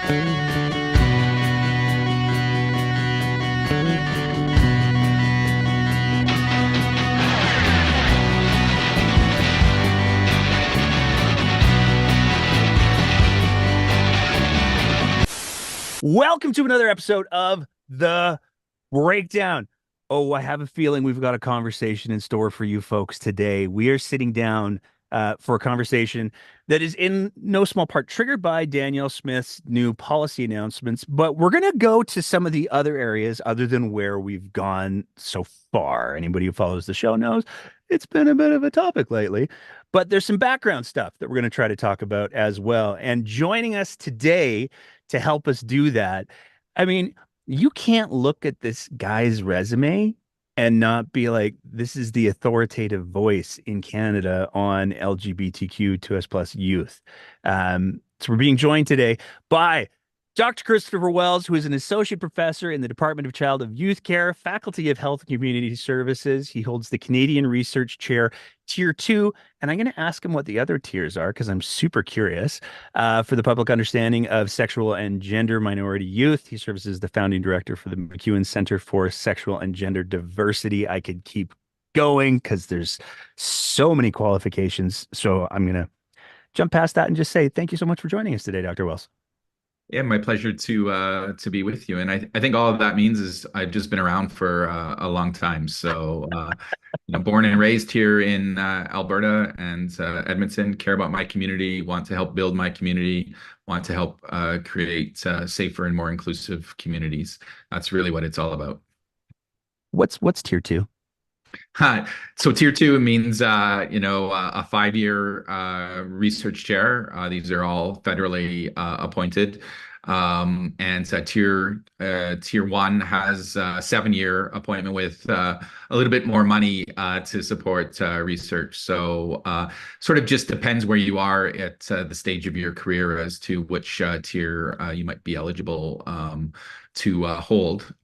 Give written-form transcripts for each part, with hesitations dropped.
Welcome to another episode of The Breakdown. Oh, I have a feeling we've got a conversation in store for you folks today. We are sitting down for a conversation that is in no small part triggered by Danielle Smith's new policy announcements, but we're going to go to some of the other areas other than where we've gone so far. Anybody who follows the show knows it's been a bit of a topic lately, but there's some background stuff that we're going to try to talk about as well. And joining us today to help us do that, I mean, you can't look at this guy's resume and not be like, this is the authoritative voice in Canada on LGBTQ2S plus youth. So we're being joined today by Dr. Kristopher Wells, who is an associate professor in the Department of Child and Youth Care, Faculty of Health and Community Services. He holds the Canadian Research Chair, Tier 2, and I'm going to ask him what the other tiers are because I'm super curious. For the public understanding of sexual and gender minority youth, he serves as the founding director for the MacEwan Center for Sexual and Gender Diversity. I could keep going because there's so many qualifications. So I'm going to jump past that and just say thank you so much for joining us today, Dr. Wells. Yeah, my pleasure to be with you. And I think all of that means is I've just been around for a long time. So, born and raised here in Alberta and Edmonton, care about my community, want to help build my community, want to help create safer and more inclusive communities. That's really what it's all about. What's Tier 2? So Tier 2 means, a 5-year research chair. These are all federally appointed. And Tier 1 has a 7-year appointment with a little bit more money to support research. So sort of just depends where you are at the stage of your career as to which tier you might be eligible to hold.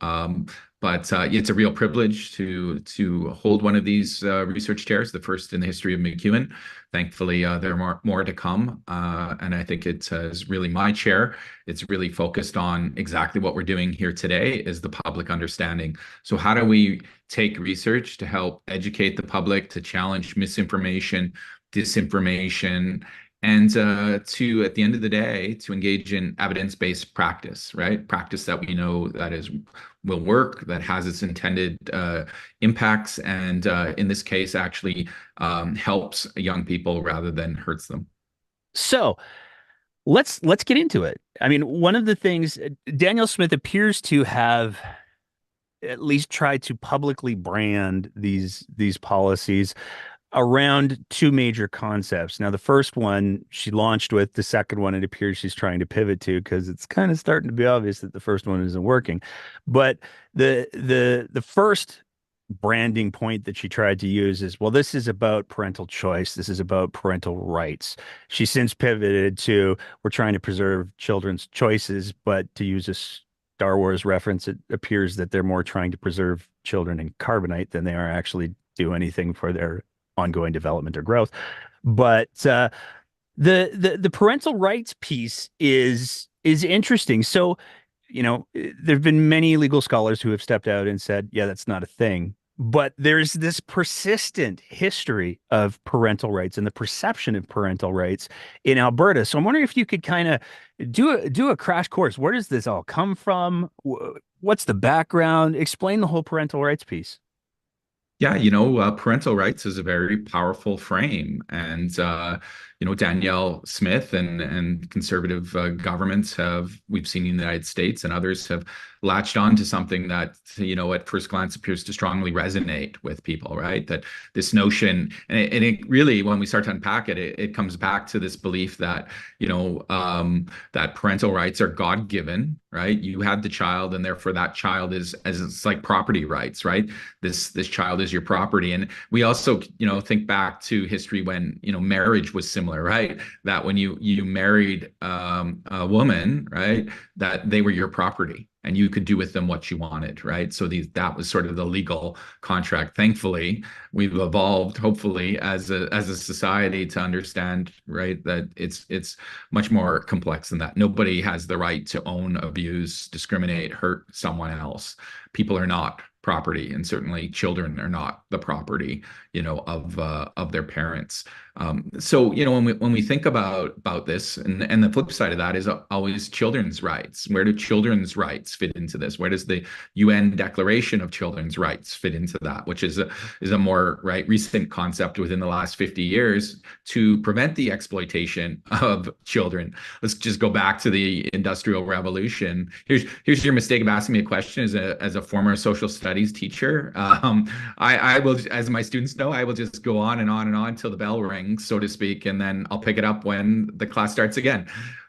But it's a real privilege to hold one of these research chairs, the first in the history of MacEwan. Thankfully, there are more to come. And I think it is really my chair. It's really focused on exactly what we're doing here today is the public understanding. So how do we take research to help educate the public, to challenge misinformation, disinformation, and to, at the end of the day, to engage in evidence-based practice, right? Practice that we know that will work, that has its intended impacts, and in this case, actually helps young people rather than hurts them. So let's get into it. I mean, one of the things Danielle Smith appears to have at least tried to publicly brand these policies around two major concepts. Now, the first one she launched with, the second one it appears she's trying to pivot to because it's kind of starting to be obvious that the first one isn't working. But the first branding point that she tried to use is, well, this is about parental choice. This is about parental rights. She since pivoted to, we're trying to preserve children's choices, but to use a Star Wars reference, it appears that they're more trying to preserve children in carbonite than they are actually do anything for their ongoing development or growth. But the parental rights piece is interesting. So, there have been many legal scholars who have stepped out and said, yeah, that's not a thing. But there's this persistent history of parental rights and the perception of parental rights in Alberta. So I'm wondering if you could kind of do a crash course. Where does this all come from? What's the background? Explain the whole parental rights piece. Yeah, parental rights is a very powerful frame. And, Danielle Smith and conservative governments we've seen in the United States and others have latched on to something that, at first glance appears to strongly resonate with people, right? That this notion, and it really, when we start to unpack it, it comes back to this belief that, that parental rights are God-given, right? You had the child, and therefore that child it's like property rights, right? This child is your property. And we also, think back to history when, marriage was similar similar, right? That when you married a woman, right, that they were your property and you could do with them what you wanted, right? So that was sort of the legal contract. Thankfully, we've evolved, hopefully, as a society to understand, right, that it's much more complex than that. Nobody has the right to own, abuse, discriminate, hurt someone else. People are not property, and certainly children are not the property, of their parents. So, when we think about this, and the flip side of that is always children's rights. Where do children's rights fit into this? Where does the UN Declaration of Children's Rights fit into that? Which is a more recent concept within the last 50 years to prevent the exploitation of children. Let's just go back to the Industrial Revolution. Here's your mistake of asking me a question as a former social studies teacher. I will, as my students know, I will just go on and on and on till the bell rings, so to speak, and then I'll pick it up when the class starts again.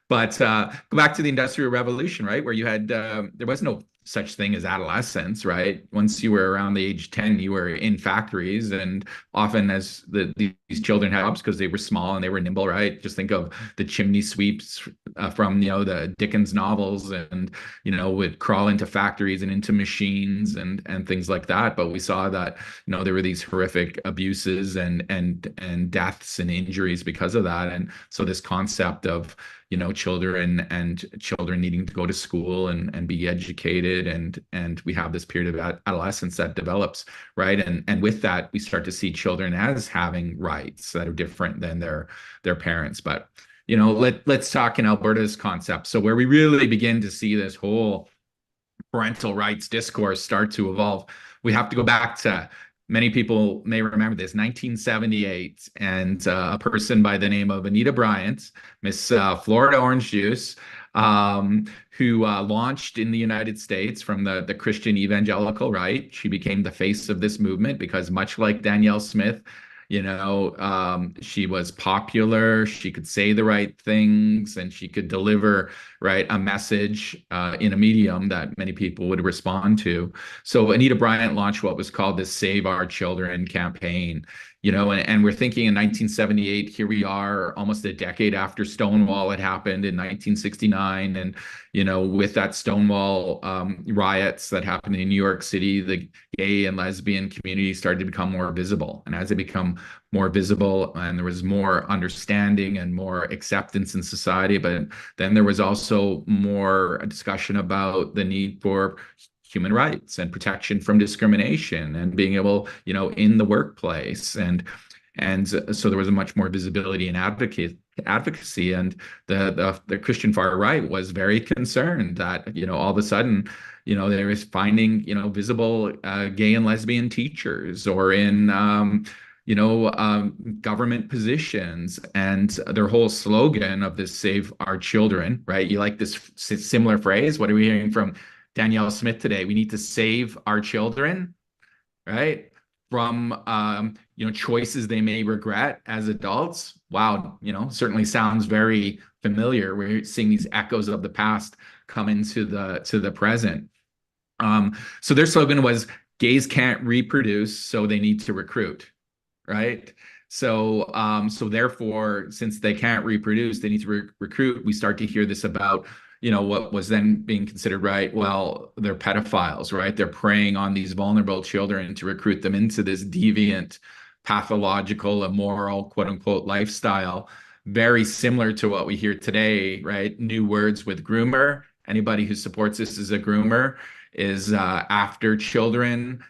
But go back to the Industrial Revolution, right, where you had there was no such thing as adolescence, right? Once you were around the age 10, you were in factories, and often as these children had jobs because they were small and they were nimble, right? Just think of the chimney sweeps from the Dickens novels, and would crawl into factories and into machines and things like that. But we saw that there were these horrific abuses and deaths and injuries because of that. And so this concept of children needing to go to school and be educated, and we have this period of adolescence that develops, right? And with that, we start to see children as having rights that are different than their parents. But let's talk in Alberta's concept. So where we really begin to see this whole parental rights discourse start to evolve, we have to go back to, many people may remember this, 1978, and a person by the name of Anita Bryant, Miss Florida Orange Juice, who launched in the United States from the Christian evangelical right. She became the face of this movement because, much like Danielle Smith, she was popular, she could say the right things, and she could deliver, right, a message in a medium that many people would respond to. So Anita Bryant launched what was called the Save Our Children campaign. And we're thinking in 1978, here we are almost a decade after Stonewall had happened in 1969. And, with that Stonewall riots that happened in New York City, the gay and lesbian community started to become more visible. And as they become more visible, and there was more understanding and more acceptance in society, but then there was also more discussion about the need for human rights and protection from discrimination and being able, in the workplace. And so there was a much more visibility and advocacy. And the Christian far right was very concerned that, all of a sudden, there was finding, visible gay and lesbian teachers or in, government positions. And their whole slogan of this Save Our Children, right? You like this similar phrase? What are we hearing from Danielle Smith today? We need to save our children, right, from choices they may regret as adults. Wow, certainly sounds very familiar. We're seeing these echoes of the past come into the present. So their slogan was, gays can't reproduce, so they need to recruit, right? So therefore, since they can't reproduce, they need to recruit. We start to hear this about what was then being considered, right? Well, they're pedophiles, right? They're preying on these vulnerable children to recruit them into this deviant, pathological, immoral, quote unquote, lifestyle. Very similar to what we hear today, right? New words with groomer. Anybody who supports this as a groomer is after children,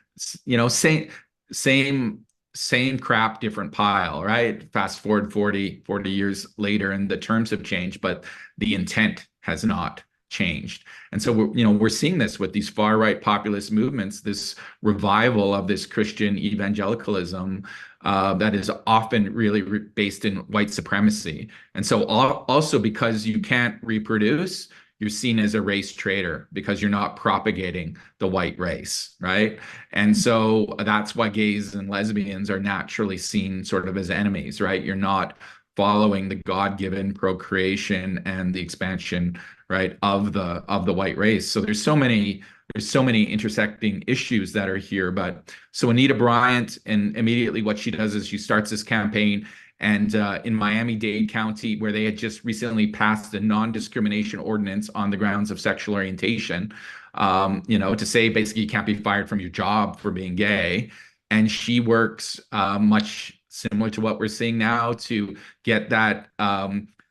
same crap, different pile, right? Fast forward 40 years later, and the terms have changed, but the intent has not changed. And so we're seeing this with these far right populist movements, this revival of this Christian evangelicalism that is often really based in white supremacy. And so also because you can't reproduce, you're seen as a race traitor because you're not propagating the white race, right? And so that's why gays and lesbians are naturally seen sort of as enemies, right? You're not following the God-given procreation and the expansion, right, of the white race. So there's so many intersecting issues that are here. But so Anita Bryant, and immediately what she does is she starts this campaign, And in Miami-Dade County, where they had just recently passed a non-discrimination ordinance on the grounds of sexual orientation, to say basically you can't be fired from your job for being gay. And she works much similar to what we're seeing now to get that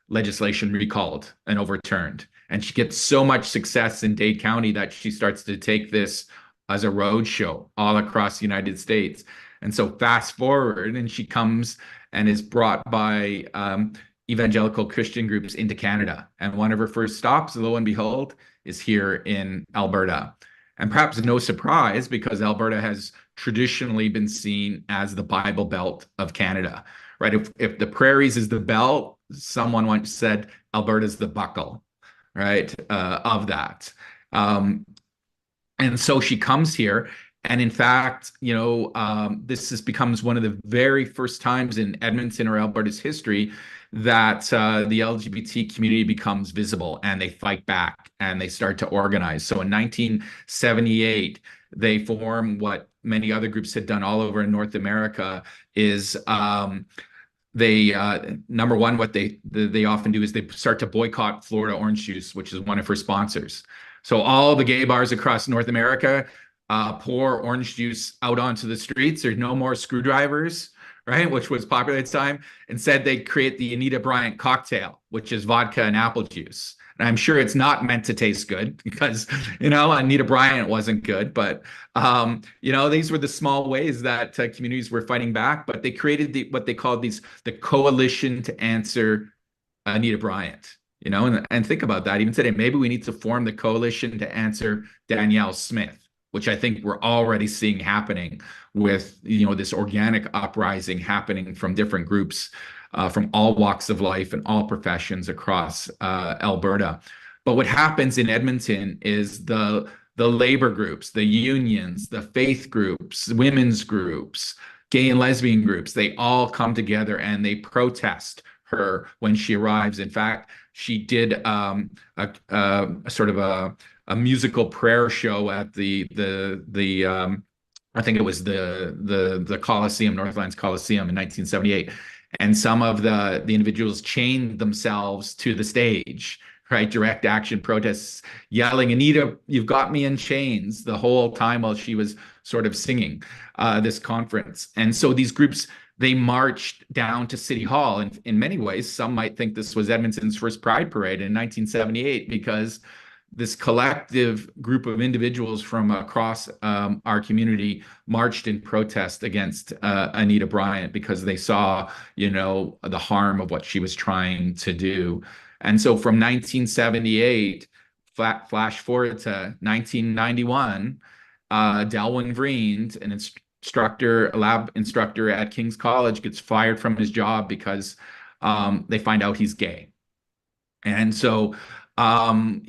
legislation recalled and overturned. And she gets so much success in Dade County that she starts to take this as a road show all across the United States. And so fast forward, and she comes and is brought by evangelical Christian groups into Canada. And one of her first stops, lo and behold, is here in Alberta. And perhaps no surprise, because Alberta has traditionally been seen as the Bible Belt of Canada, right? If the prairies is the belt, someone once said Alberta's the buckle, right? Of that. And so she comes here. And in fact, becomes one of the very first times in Edmonton or Alberta's history that the LGBT community becomes visible and they fight back and they start to organize. So in 1978, they form what many other groups had done all over in North America is number one, what they often do is they start to boycott Florida orange juice, which is one of her sponsors. So all the gay bars across North America pour orange juice out onto the streets. There's no more screwdrivers, right? Which was popular at the time. Instead, they create the Anita Bryant cocktail, which is vodka and apple juice. And I'm sure it's not meant to taste good because, Anita Bryant wasn't good. But, these were the small ways that communities were fighting back. But they created what they called the coalition to answer Anita Bryant. And think about that. Even today, maybe we need to form the coalition to answer Danielle Smith, which I think we're already seeing happening with, this organic uprising happening from different groups, from all walks of life and all professions across Alberta. But what happens in Edmonton is the labor groups, the unions, the faith groups, women's groups, gay and lesbian groups, they all come together and they protest her when she arrives. In fact, she did a sort of a musical prayer show at I think it was the Coliseum, Northlands Coliseum in 1978. And some of the individuals chained themselves to the stage, right? Direct action protests, yelling, "Anita, you've got me in chains," the whole time while she was sort of singing this conference. And so these groups, they marched down to City Hall. And in many ways, some might think this was Edmonton's first Pride Parade in 1978, because this collective group of individuals from across our community marched in protest against Anita Bryant because they saw, the harm of what she was trying to do. And so from 1978, flash forward to 1991, Delwyn Vriend, a lab instructor at King's College, gets fired from his job because they find out he's gay. And so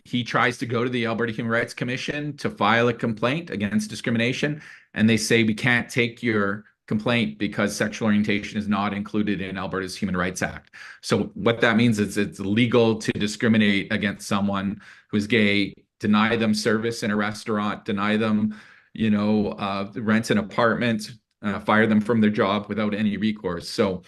he tries to go to the Alberta Human Rights Commission to file a complaint against discrimination. And they say, we can't take your complaint because sexual orientation is not included in Alberta's Human Rights Act. So what that means is it's illegal to discriminate against someone who's gay, deny them service in a restaurant, deny them, rent an apartment, fire them from their job without any recourse. So,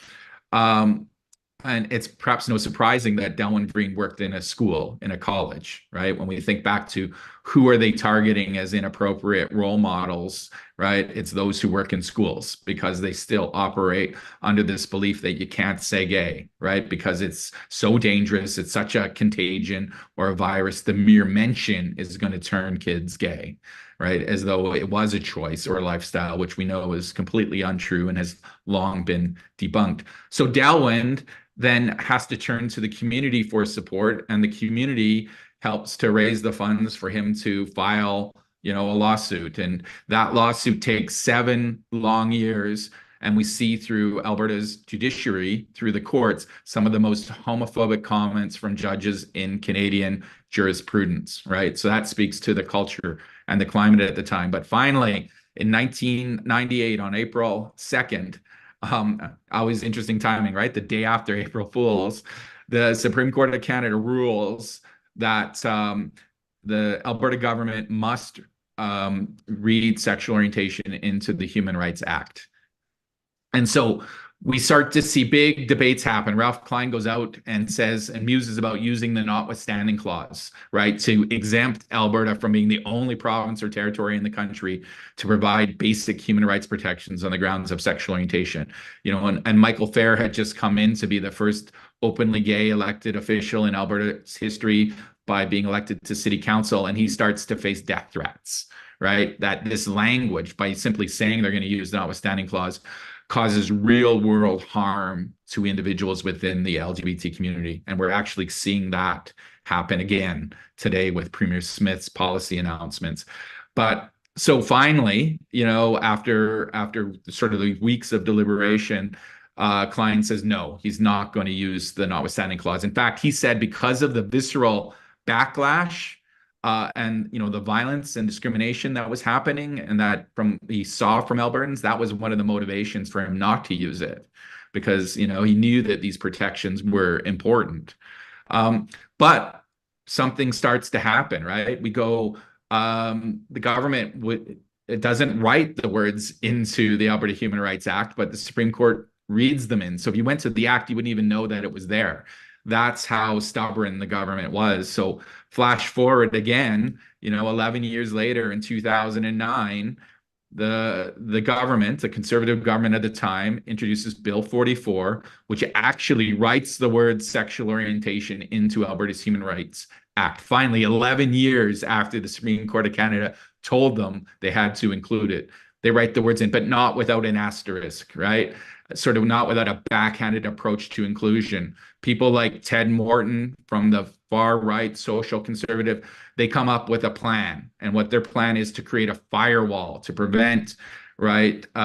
and it's perhaps no surprising that Delwyn Vriend worked in a school, in a college, right? When we think back to who are they targeting as inappropriate role models, right? It's those who work in schools, because they still operate under this belief that you can't say gay, right? Because it's so dangerous. It's such a contagion or a virus. The mere mention is going to turn kids gay, right? As though it was a choice or a lifestyle, which we know is completely untrue and has long been debunked. So Delwyn then has to turn to the community for support, and the community helps to raise the funds for him to file, a lawsuit. And that lawsuit takes 7 long years. And we see through Alberta's judiciary, through the courts, some of the most homophobic comments from judges in Canadian jurisprudence, right? So that speaks to the culture and the climate at the time. But finally, in 1998, on April 2nd, always interesting timing, right? The day after April Fools, the Supreme Court of Canada rules that the Alberta government must read sexual orientation into the Human Rights Act. And so we start to see big debates happen. Ralph Klein goes out and says and muses about using the notwithstanding clause, right, to exempt Alberta from being the only province or territory in the country to provide basic human rights protections on the grounds of sexual orientation. And Michael Fair had just come in to be the first openly gay elected official in Alberta's history by being elected to city council, and he starts to face death threats, right? That this language, by simply saying they're going to use the notwithstanding clause, causes real world harm to individuals within the LGBT community. And we're actually seeing that happen again today with Premier Smith's policy announcements. But so finally, after sort of the weeks of deliberation, Klein says no, he's not going to use the notwithstanding clause. In fact, he said because of the visceral backlash and the violence and discrimination that was happening, and that he saw from Albertans, that was one of the motivations for him not to use it, because he knew that these protections were important. But something starts to happen, right? The government it doesn't write the words into the Alberta Human Rights Act, but the Supreme Court reads them in. So if you went to the act, you wouldn't even know that it was there. That's how stubborn the government was. So flash forward again, 11 years later in 2009, the government, the conservative government at the time, introduces Bill 44, which actually writes the word sexual orientation into Alberta's Human Rights Act. Finally, 11 years after the Supreme Court of Canada told them they had to include it, they write the words in, but not without an asterisk, right? Sort of not without a backhanded approach to inclusion. People like Ted Morton from the far right social conservative, they come up with a plan. And what their plan is to create a firewall to prevent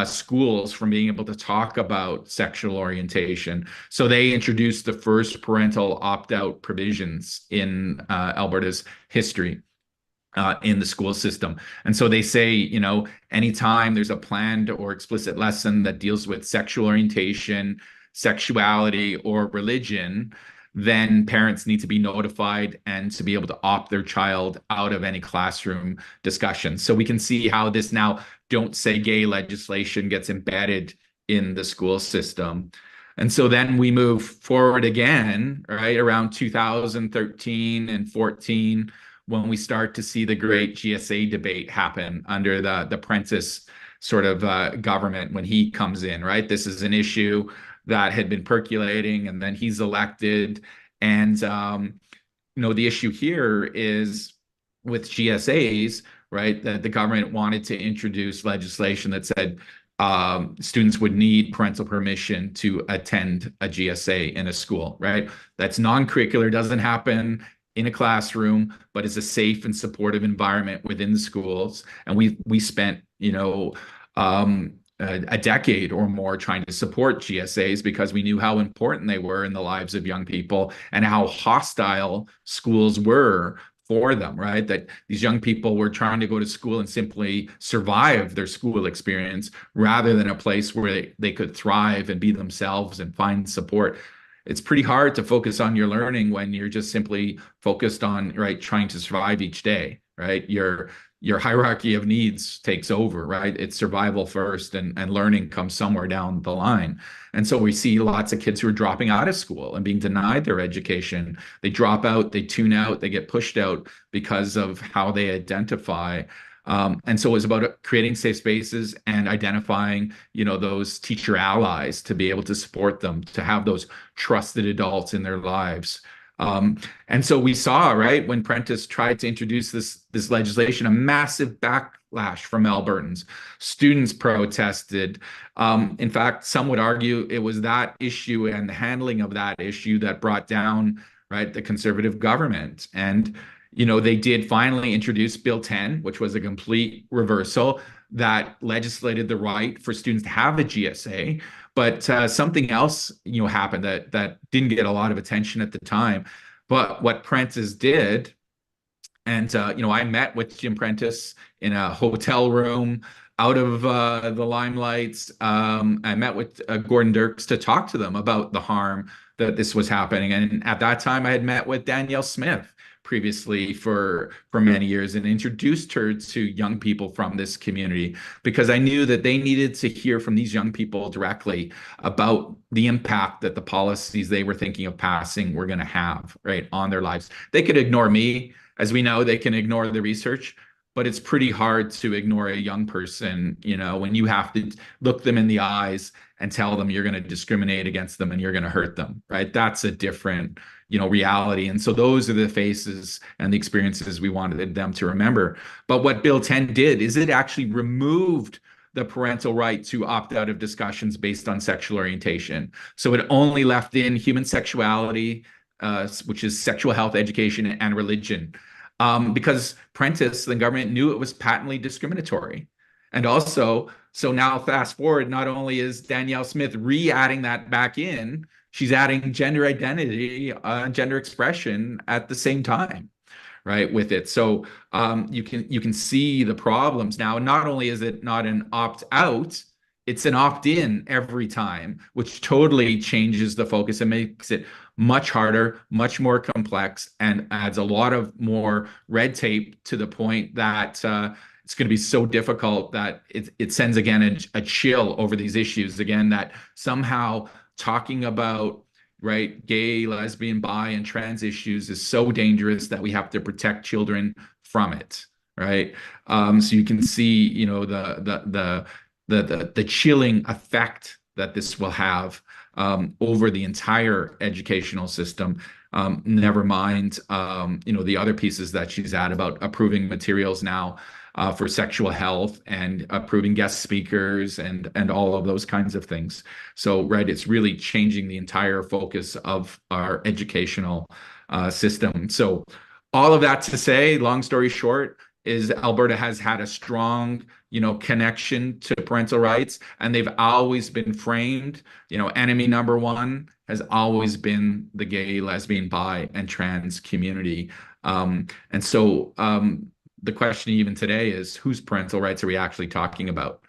schools from being able to talk about sexual orientation. So they introduced the first parental opt-out provisions in Alberta's history. In the school system. And so they say, anytime there's a planned or explicit lesson that deals with sexual orientation, sexuality, or religion, then parents need to be notified and to be able to opt their child out of any classroom discussion. So we can see how this now don't say gay legislation gets embedded in the school system. And so then we move forward again, right, around 2013 and 14, when we start to see the great GSA debate happen under the Prentice sort of government when he comes in, right? This is an issue that had been percolating, and then he's elected. And, the issue here is with GSAs, right, that the government wanted to introduce legislation that said students would need parental permission to attend a GSA in a school, right? That's non-curricular, doesn't happen in a classroom, but it's a safe and supportive environment within the schools. And we spent, a decade or more trying to support GSAs because we knew how important they were in the lives of young people and how hostile schools were for them, right? That these young people were trying to go to school and simply survive their school experience rather than a place where they could thrive and be themselves and find support. It's pretty hard to focus on your learning when you're just simply focused on, trying to survive each day, right? Your hierarchy of needs takes over, right? It's survival first, and learning comes somewhere down the line. And so we see lots of kids who are dropping out of school and being denied their education. They drop out, they tune out, they get pushed out because of how they identify. And so it was about creating safe spaces and identifying, those teacher allies to be able to support them, to have those trusted adults in their lives. And so we saw, right, when Prentice tried to introduce this legislation, a massive backlash from Albertans. Students protested. In fact, some would argue it was that issue and the handling of that issue that brought down, right, the conservative government. And they did finally introduce Bill 10, which was a complete reversal that legislated the right for students to have a GSA. But something else, happened that didn't get a lot of attention at the time. But what Prentice did, and I met with Jim Prentice in a hotel room out of the limelights. I met with Gordon Dirks to talk to them about the harm that this was happening. And at that time, I had met with Danielle Smith, previously for many years and introduced her to young people from this community because I knew that they needed to hear from these young people directly about the impact that the policies they were thinking of passing were going to have, right, on their lives. They could ignore me. As we know, they can ignore the research, but it's pretty hard to ignore a young person, when you have to look them in the eyes and tell them you're going to discriminate against them and you're going to hurt them, right? That's a different, reality. And so those are the faces and the experiences we wanted them to remember. But what Bill 10 did is it actually removed the parental right to opt out of discussions based on sexual orientation. So it only left in human sexuality, which is sexual health, education, and religion. Because Prentice, the government knew it was patently discriminatory. And also, so now fast forward, not only is Danielle Smith re-adding that back in, she's adding gender identity, gender expression at the same time, right, with it. So you can see the problems now. Not only is it not an opt-out, it's an opt-in every time, which totally changes the focus and makes it much harder, much more complex, and adds a lot of more red tape to the point that it's going to be so difficult that it sends again a chill over these issues again, that somehow talking about, right, gay, lesbian, bi, and trans issues is so dangerous that we have to protect children from it, right? So you can see, the chilling effect that this will have over the entire educational system. Never mind, the other pieces that she's at about approving materials now for sexual health and approving guest speakers and all of those kinds of things. So, right, it's really changing the entire focus of our educational system. So, all of that to say, long story short, is Alberta has had a strong, connection to parental rights, and they've always been framed, enemy number one has always been the gay, lesbian, bi, and trans community. And so the question even today is, whose parental rights are we actually talking about?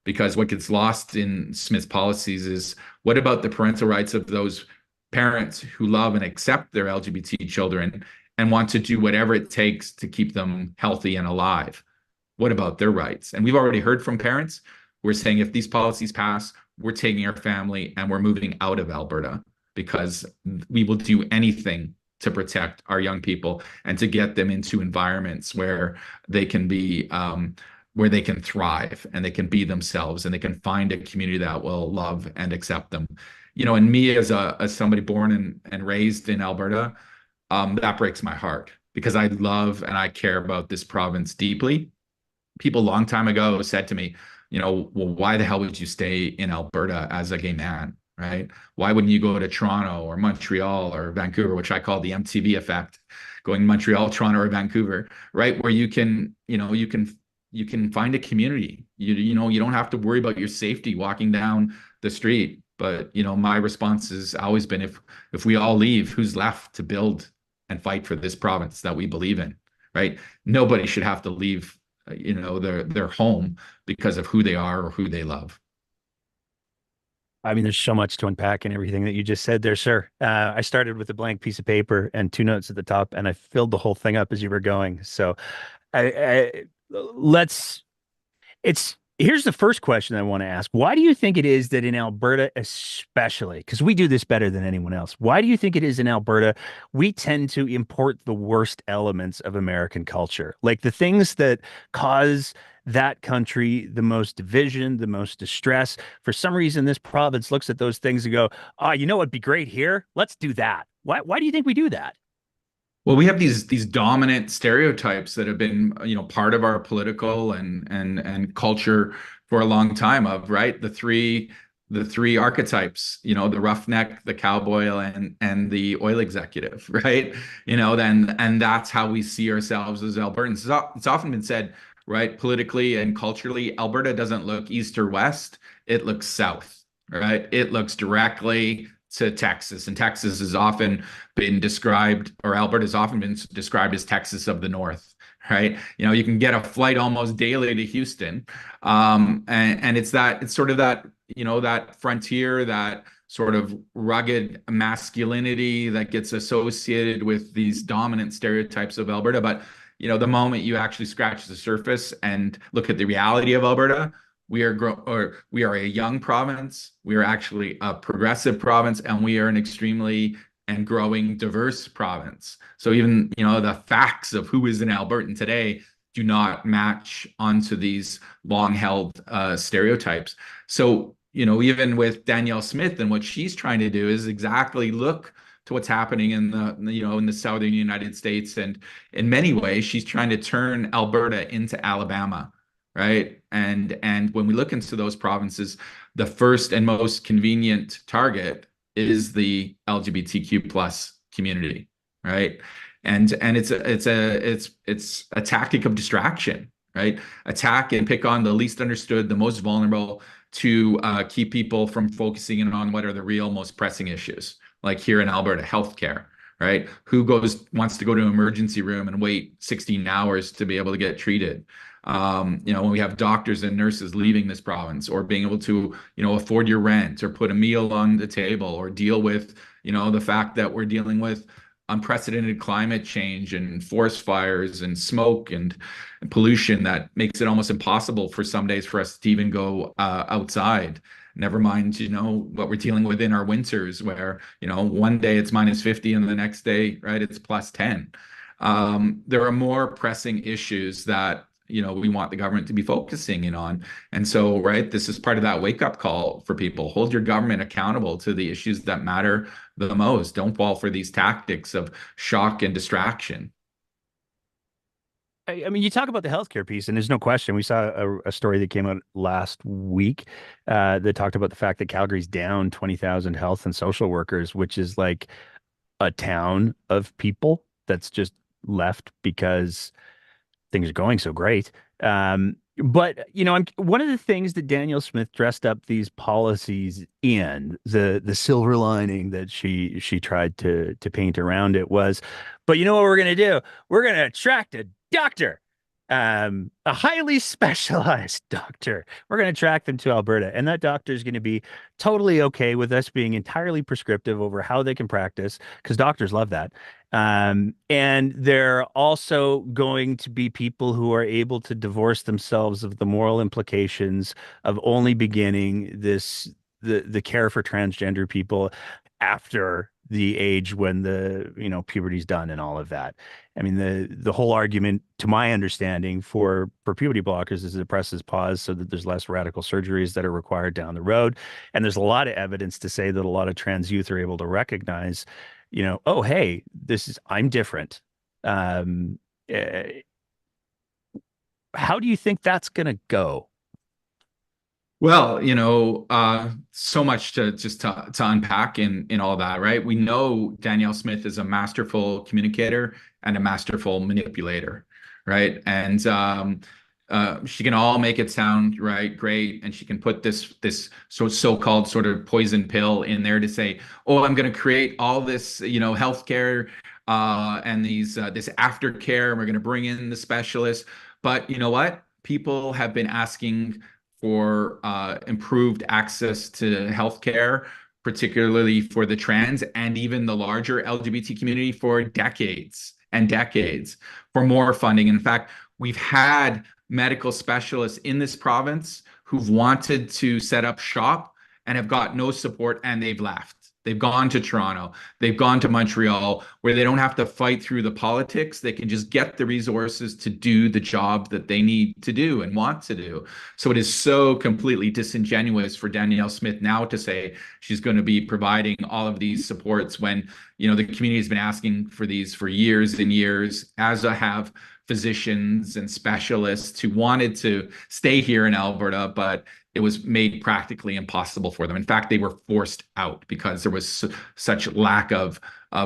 Because what gets lost in Smith's policies is, what about the parental rights of those parents who love and accept their LGBT children and want to do whatever it takes to keep them healthy and alive? What about their rights? And we've already heard from parents who are saying, if these policies pass, we're taking our family and we're moving out of Alberta, because we will do anything to protect our young people and to get them into environments where they can be, where they can thrive and they can be themselves and they can find a community that will love and accept them. And me as somebody born and raised in Alberta, that breaks my heart because I love and I care about this province deeply. People a long time ago said to me, well, why the hell would you stay in Alberta as a gay man? Right? Why wouldn't you go to Toronto or Montreal or Vancouver, which I call the MTV effect, going Montreal, Toronto, or Vancouver, right? Where you can find a community. You don't have to worry about your safety walking down the street. But my response has always been, if we all leave, who's left to build and fight for this province that we believe in, right? Nobody should have to leave, their home because of who they are or who they love. I mean, there's so much to unpack in everything that you just said there, sir. I started with a blank piece of paper and two notes at the top, and I filled the whole thing up as you were going. So, I let's. Here's the first question I want to ask. Why do you think it is that in Alberta, especially, because we do this better than anyone else, why do you think it is in Alberta we tend to import the worst elements of American culture, like the things that cause that country the most division, the most distress? For some reason, this province looks at those things and go, "Oh, you know what'd be great here? Let's do that." Why do you think we do that? Well, we have these dominant stereotypes that have been, part of our political and culture for a long time, of, right, the three archetypes, the roughneck, the cowboy, and the oil executive, right? Then, and that's how we see ourselves as Albertans. It's often been said, right, politically and culturally, Alberta doesn't look east or west, it looks south, right? It looks directly to Texas, and Texas has often been described, or Alberta has often been described as Texas of the North, right? You can get a flight almost daily to Houston, and it's sort of that, that frontier, that sort of rugged masculinity that gets associated with these dominant stereotypes of Alberta. But the moment you actually scratch the surface and look at the reality of Alberta, we are a young province. We are actually a progressive province, and we are an extremely and growing diverse province. So even the facts of who is an Albertan today do not match onto these long-held stereotypes. So even with Danielle Smith and what she's trying to do is exactly look to what's happening in the southern United States, and in many ways she's trying to turn Alberta into Alabama, right? And when we look into those provinces, the first and most convenient target is the LGBTQ plus community, right? And it's a tactic of distraction, right? Attack and pick on the least understood, the most vulnerable, to keep people from focusing in on what are the real most pressing issues, like here in Alberta, healthcare, right? Who wants to go to an emergency room and wait 16 hours to be able to get treated? When we have doctors and nurses leaving this province, or being able to, afford your rent, or put a meal on the table, or deal with, the fact that we're dealing with unprecedented climate change and forest fires and smoke and pollution that makes it almost impossible for some days for us to even go outside. Never mind, what we're dealing with in our winters, where, one day it's -50 and the next day, right, it's +10. There are more pressing issues that we want the government to be focusing in on. And so, right, this is part of that wake up call for people. Hold your government accountable to the issues that matter the most. Don't fall for these tactics of shock and distraction. I mean, you talk about the healthcare piece, and there's no question. We saw a story that came out last week that talked about the fact that Calgary's down 20,000 health and social workers, which is like a town of people that's just left because things are going so great. But one of the things that Danielle Smith dressed up these policies in, the silver lining that she tried to paint around it was, but you know what we're gonna do? We're gonna attract a doctor, a highly specialized doctor. We're gonna attract them to Alberta, and that doctor is gonna be totally okay with us being entirely prescriptive over how they can practice, because doctors love that. And they're also going to be people who are able to divorce themselves of the moral implications of only beginning the care for transgender people after the age when the puberty's done and all of that. I mean, the whole argument, to my understanding, for puberty blockers is it presses pause so that there's less radical surgeries that are required down the road. And there's a lot of evidence to say that a lot of trans youth are able to recognize, oh, hey, I'm different. Um, eh, how do you think that's going to go? Well, so much to unpack in all that, right? We know Danielle Smith is a masterful communicator and a masterful manipulator, right? And she can all make it sound right, great, and she can put this so-called sort of poison pill in there to say, oh, I'm going to create all this, healthcare and this aftercare, and we're going to bring in the specialists. But you know what? People have been asking for improved access to healthcare, particularly for the trans and even the larger LGBT community, for decades and decades, for more funding. In fact, we've had medical specialists in this province who've wanted to set up shop and have got no support, and they've left. They've gone to Toronto, they've gone to Montreal, where they don't have to fight through the politics. They can just get the resources to do the job that they need to do and want to do. So it is so completely disingenuous for Danielle Smith now to say she's going to be providing all of these supports when, the community has been asking for these for years and years, as I have physicians and specialists who wanted to stay here in Alberta, but it was made practically impossible for them. In fact, they were forced out because there was such lack of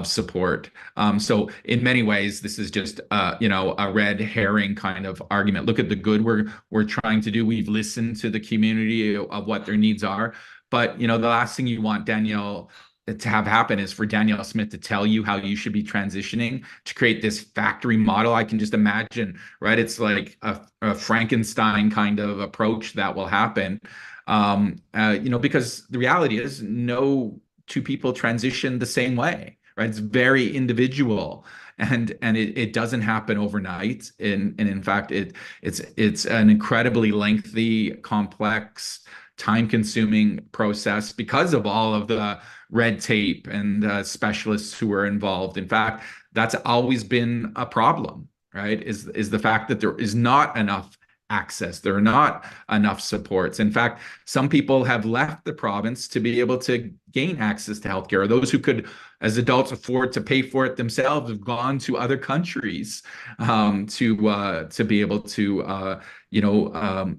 support. So in many ways, this is just a red herring kind of argument. Look at the good we're trying to do. We've listened to the community of what their needs are. But the last thing you want Danielle to have happen is for Danielle Smith to tell you how you should be transitioning, to create this factory model. I can just imagine, right? It's like a Frankenstein kind of approach that will happen. Because the reality is no two people transition the same way, right? It's very individual. And it doesn't happen overnight. And in fact, it's an incredibly lengthy, complex, time-consuming process because of all of the red tape and specialists who are involved. In fact, that's always been a problem, right? Is the fact that there is not enough access. There are not enough supports. In fact, some people have left the province to be able to gain access to healthcare. Those who could, as adults, afford to pay for it themselves have gone to other countries to be able to you know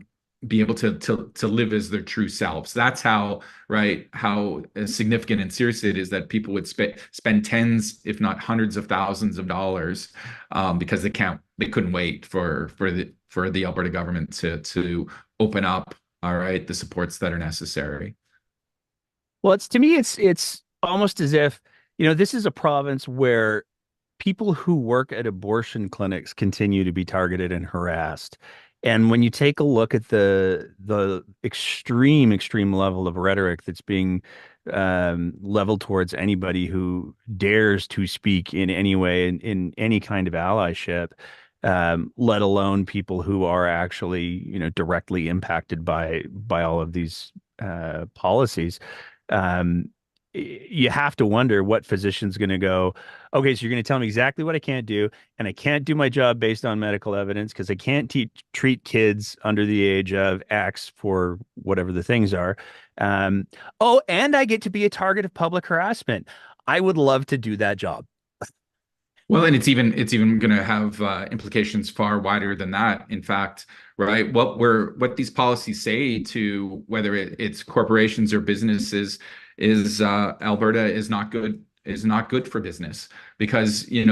be able to live as their true selves. That's how, right, how significant and serious it is that people would spend tens, if not hundreds of thousands of dollars because they couldn't wait for the Alberta government to open up, all right, the supports that are necessary. Well, it's to me, it's almost as if, this is a province where people who work at abortion clinics continue to be targeted and harassed. And when you take a look at the extreme level of rhetoric that's being leveled towards anybody who dares to speak in any way in any kind of allyship, let alone people who are actually, directly impacted by all of these policies. Um, you have to wonder what physician's going to go, okay, so you're going to tell me exactly what I can't do, and I can't do my job based on medical evidence because I can't treat kids under the age of X for whatever the things are. Um, oh, and I get to be a target of public harassment. I would love to do that job. Well, and it's even going to have implications far wider than that. In fact, right, what these policies say to whether it's corporations or businesses is Alberta is not good for business because you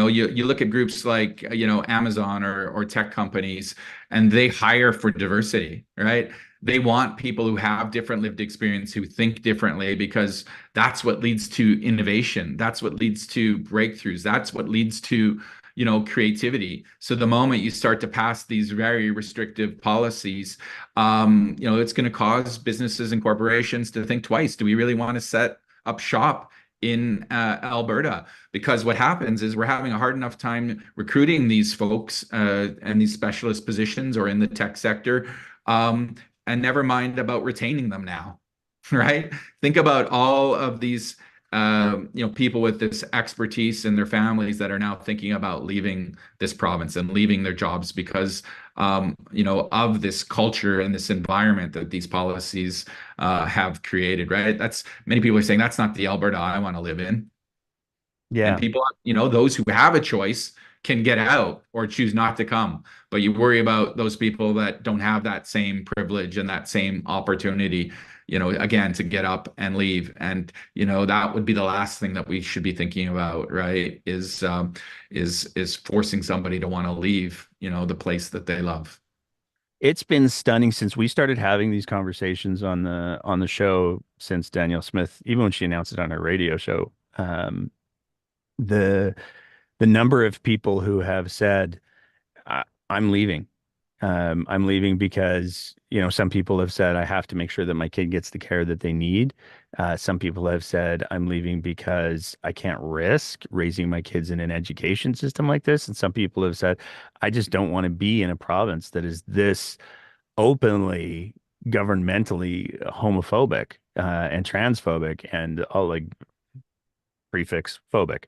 look at groups like Amazon or tech companies and they hire for diversity, right? They want people who have different lived experience, who think differently, because that's what leads to innovation. That's what leads to breakthroughs. That's what leads to, creativity. So the moment you start to pass these very restrictive policies, it's going to cause businesses and corporations to think twice. Do we really want to set up shop in Alberta? Because what happens is we're having a hard enough time recruiting these folks and these specialist positions or in the tech sector. And never mind about retaining them now, right? Think about all of these, people with this expertise and their families that are now thinking about leaving this province and leaving their jobs because, of this culture and this environment that these policies have created, right? That's many people are saying that's not the Alberta I want to live in. And Yeah. people, those who have a choice can get out or choose not to come. But you worry about those people that don't have that same privilege and that same opportunity, again, to get up and leave. And, that would be the last thing that we should be thinking about, right? Is forcing somebody to want to leave, the place that they love. It's been stunning since we started having these conversations on the show since Danielle Smith, even when she announced it on her radio show. The the number of people who have said, I'm leaving. I'm leaving because, some people have said I have to make sure that my kid gets the care that they need. Some people have said I'm leaving because I can't risk raising my kids in an education system like this. And some people have said I just don't want to be in a province that is this openly governmentally homophobic and transphobic and all like prefix phobic.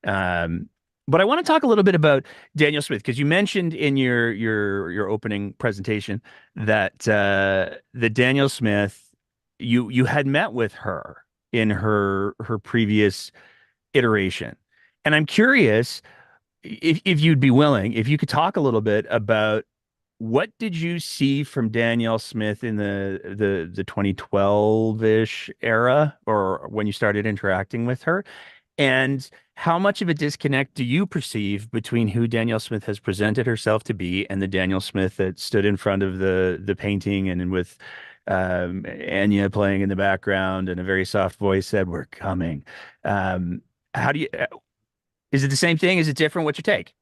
Um, but I want to talk a little bit about Danielle Smith because you mentioned in your opening presentation that that Danielle Smith, you had met with her in her previous iteration, and I'm curious if you'd be willing, if you could talk a little bit about what did you see from Danielle Smith in the 2012-ish era or when you started interacting with her? And how much of a disconnect do you perceive between who Danielle Smith has presented herself to be and the Danielle Smith that stood in front of the painting and with Anya playing in the background and a very soft voice said, "We're coming." How do you, is it the same thing? Is it different? What's your take?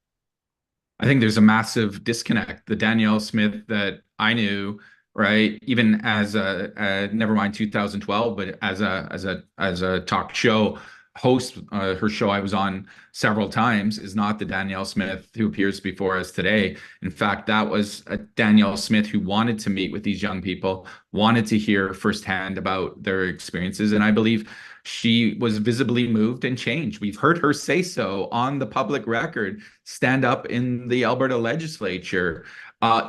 I think there's a massive disconnect. The Danielle Smith that I knew right? Even as never mind 2012, but as a talk show host, her show I was on several times is not the Danielle Smith who appears before us today. In fact, that was a Danielle Smith who wanted to meet with these young people, wanted to hear firsthand about their experiences, and I believe she was visibly moved and changed. We've heard her say so on the public record, stand up in the Alberta legislature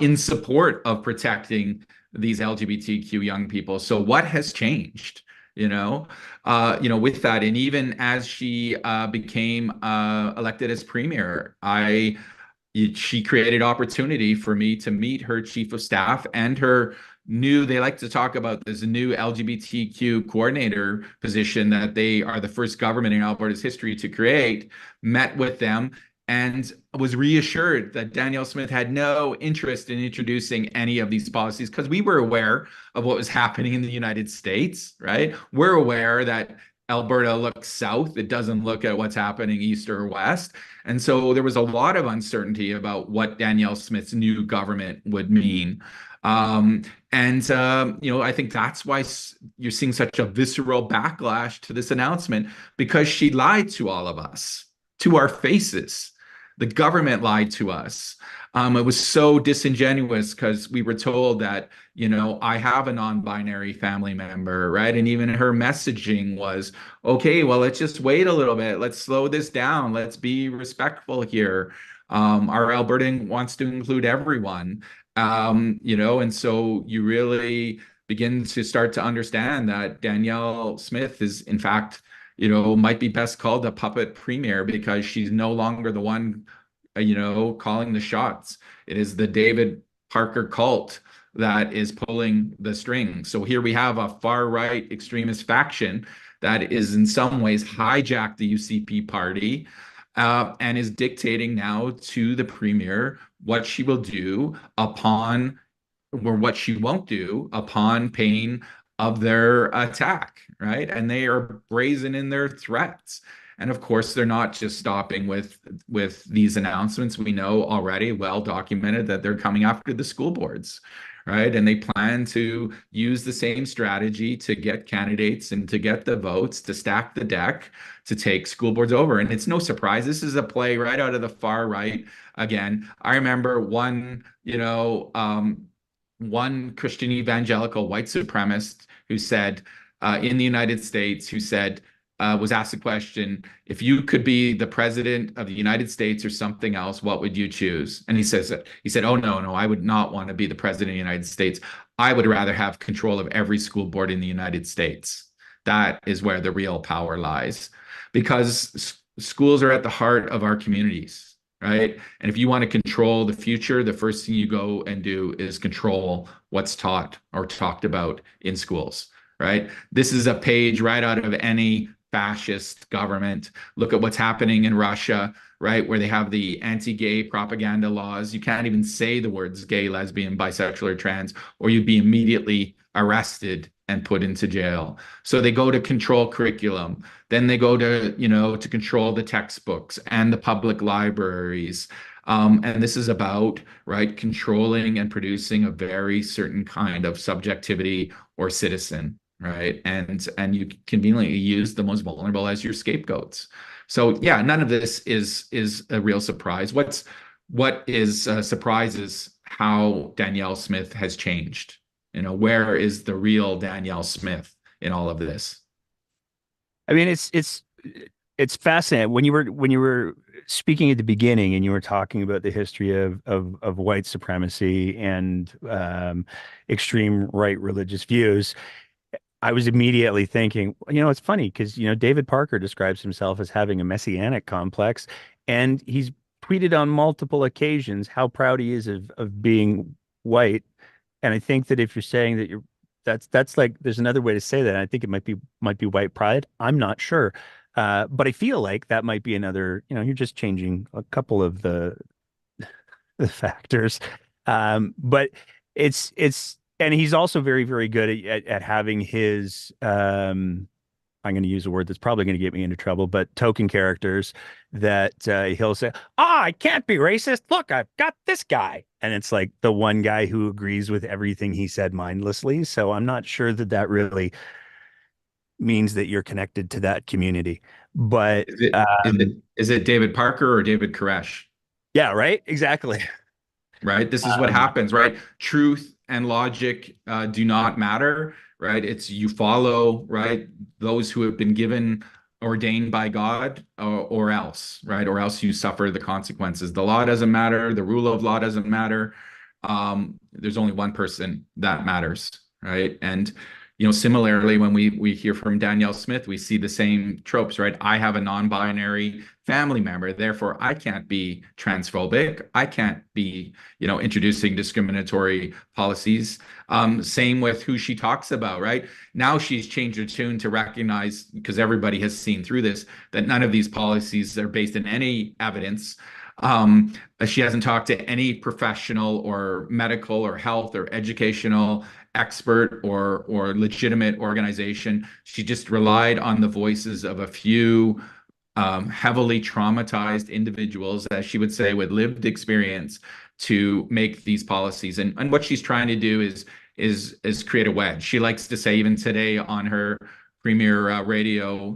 in support of protecting these LGBTQ young people. So what has changed? With that, and even as she became elected as premier, she created opportunity for me to meet her chief of staff and her new, they like to talk about this new LGBTQ coordinator position that they are the first government in Alberta's history to create, met with them and was reassured that Danielle Smith had no interest in introducing any of these policies because we were aware of what was happening in the United States, right? We're aware that Alberta looks south. It doesn't look at what's happening east or west. And so there was a lot of uncertainty about what Danielle Smith's new government would mean. I think that's why you're seeing such a visceral backlash to this announcement because she lied to all of us, to our faces. The government lied to us. It was so disingenuous because we were told that, I have a non-binary family member, right? And even her messaging was, okay, well, let's just wait a little bit. Let's slow this down. Let's be respectful here. Our Albertan wants to include everyone. And so you really begin to start to understand that Danielle Smith is, in fact, might be best called a puppet premier because she's no longer the one, calling the shots. It is the David Parker cult that is pulling the string. So here we have a far right extremist faction that is in some ways hijacked the UCP party and is dictating now to the premier what she will do upon or what she won't do upon pain of their attack, right? And they are brazen in their threats. And of course, they're not just stopping with these announcements. We know already, well documented, that they're coming after the school boards, right? And they plan to use the same strategy to get candidates and to get the votes, to stack the deck, to take school boards over. And it's no surprise. This is a play right out of the far right. Again, I remember one Christian evangelical white supremacist who said in the United States, was asked the question, if you could be the president of the United States or something else, what would you choose? And he said, oh, no, I would not want to be the president of the United States. I would rather have control of every school board in the United States. That is where the real power lies because schools are at the heart of our communities. Right. And if you want to control the future, the first thing you go and do is control what's taught or talked about in schools. Right. This is a page right out of any fascist government. Look at what's happening in Russia, right, where they have the anti-gay propaganda laws. You can't even say the words gay, lesbian, bisexual, or trans, or you'd be immediately arrested and put into jail. So they go to control curriculum. Then they go to control the textbooks and the public libraries. And this is about, right, controlling and producing a very certain kind of subjectivity or citizen, right? And you conveniently use the most vulnerable as your scapegoats. So yeah, none of this is a real surprise. What is a surprise is how Danielle Smith has changed. Where is the real Danielle Smith in all of this? I mean, it's fascinating when you were speaking at the beginning and you were talking about the history of white supremacy and extreme right religious views. I was immediately thinking, it's funny because David Parker describes himself as having a messianic complex, and he's tweeted on multiple occasions how proud he is of being white. And I think that if you're saying that that's like there's another way to say that. I think it might be white pride. I'm not sure. But I feel like that might be another, you're just changing a couple of the factors. But it's and he's also very, very good at having his I'm going to use a word that's probably going to get me into trouble, but token characters that he'll say, "Ah, I can't be racist. Look, I've got this guy." And it's like the one guy who agrees with everything he said mindlessly. So I'm not sure that that really means that you're connected to that community. But Is it David Parker or David Koresh? yeah, right? Exactly. Right? This is what Um, happens, right? Truth and logic do not matter, right? It's you follow, right? Those who have been given ordained by God, or else, right? Or else you suffer the consequences. The law doesn't matter. The rule of law doesn't matter. There's only one person that matters, right? And similarly, when we hear from Danielle Smith, we see the same tropes, right? I have a non-binary family member, therefore I can't be transphobic. I can't be, introducing discriminatory policies. Same with who she talks about, right? Now she's changed her tune to recognize, because everybody has seen through this, that none of these policies are based in any evidence. She hasn't talked to any professional or medical or health or educational expert or legitimate organization. She just relied on the voices of a few heavily traumatized individuals, as she would say, with lived experience to make these policies. And what she's trying to do is create a wedge. She likes to say, even today on her premier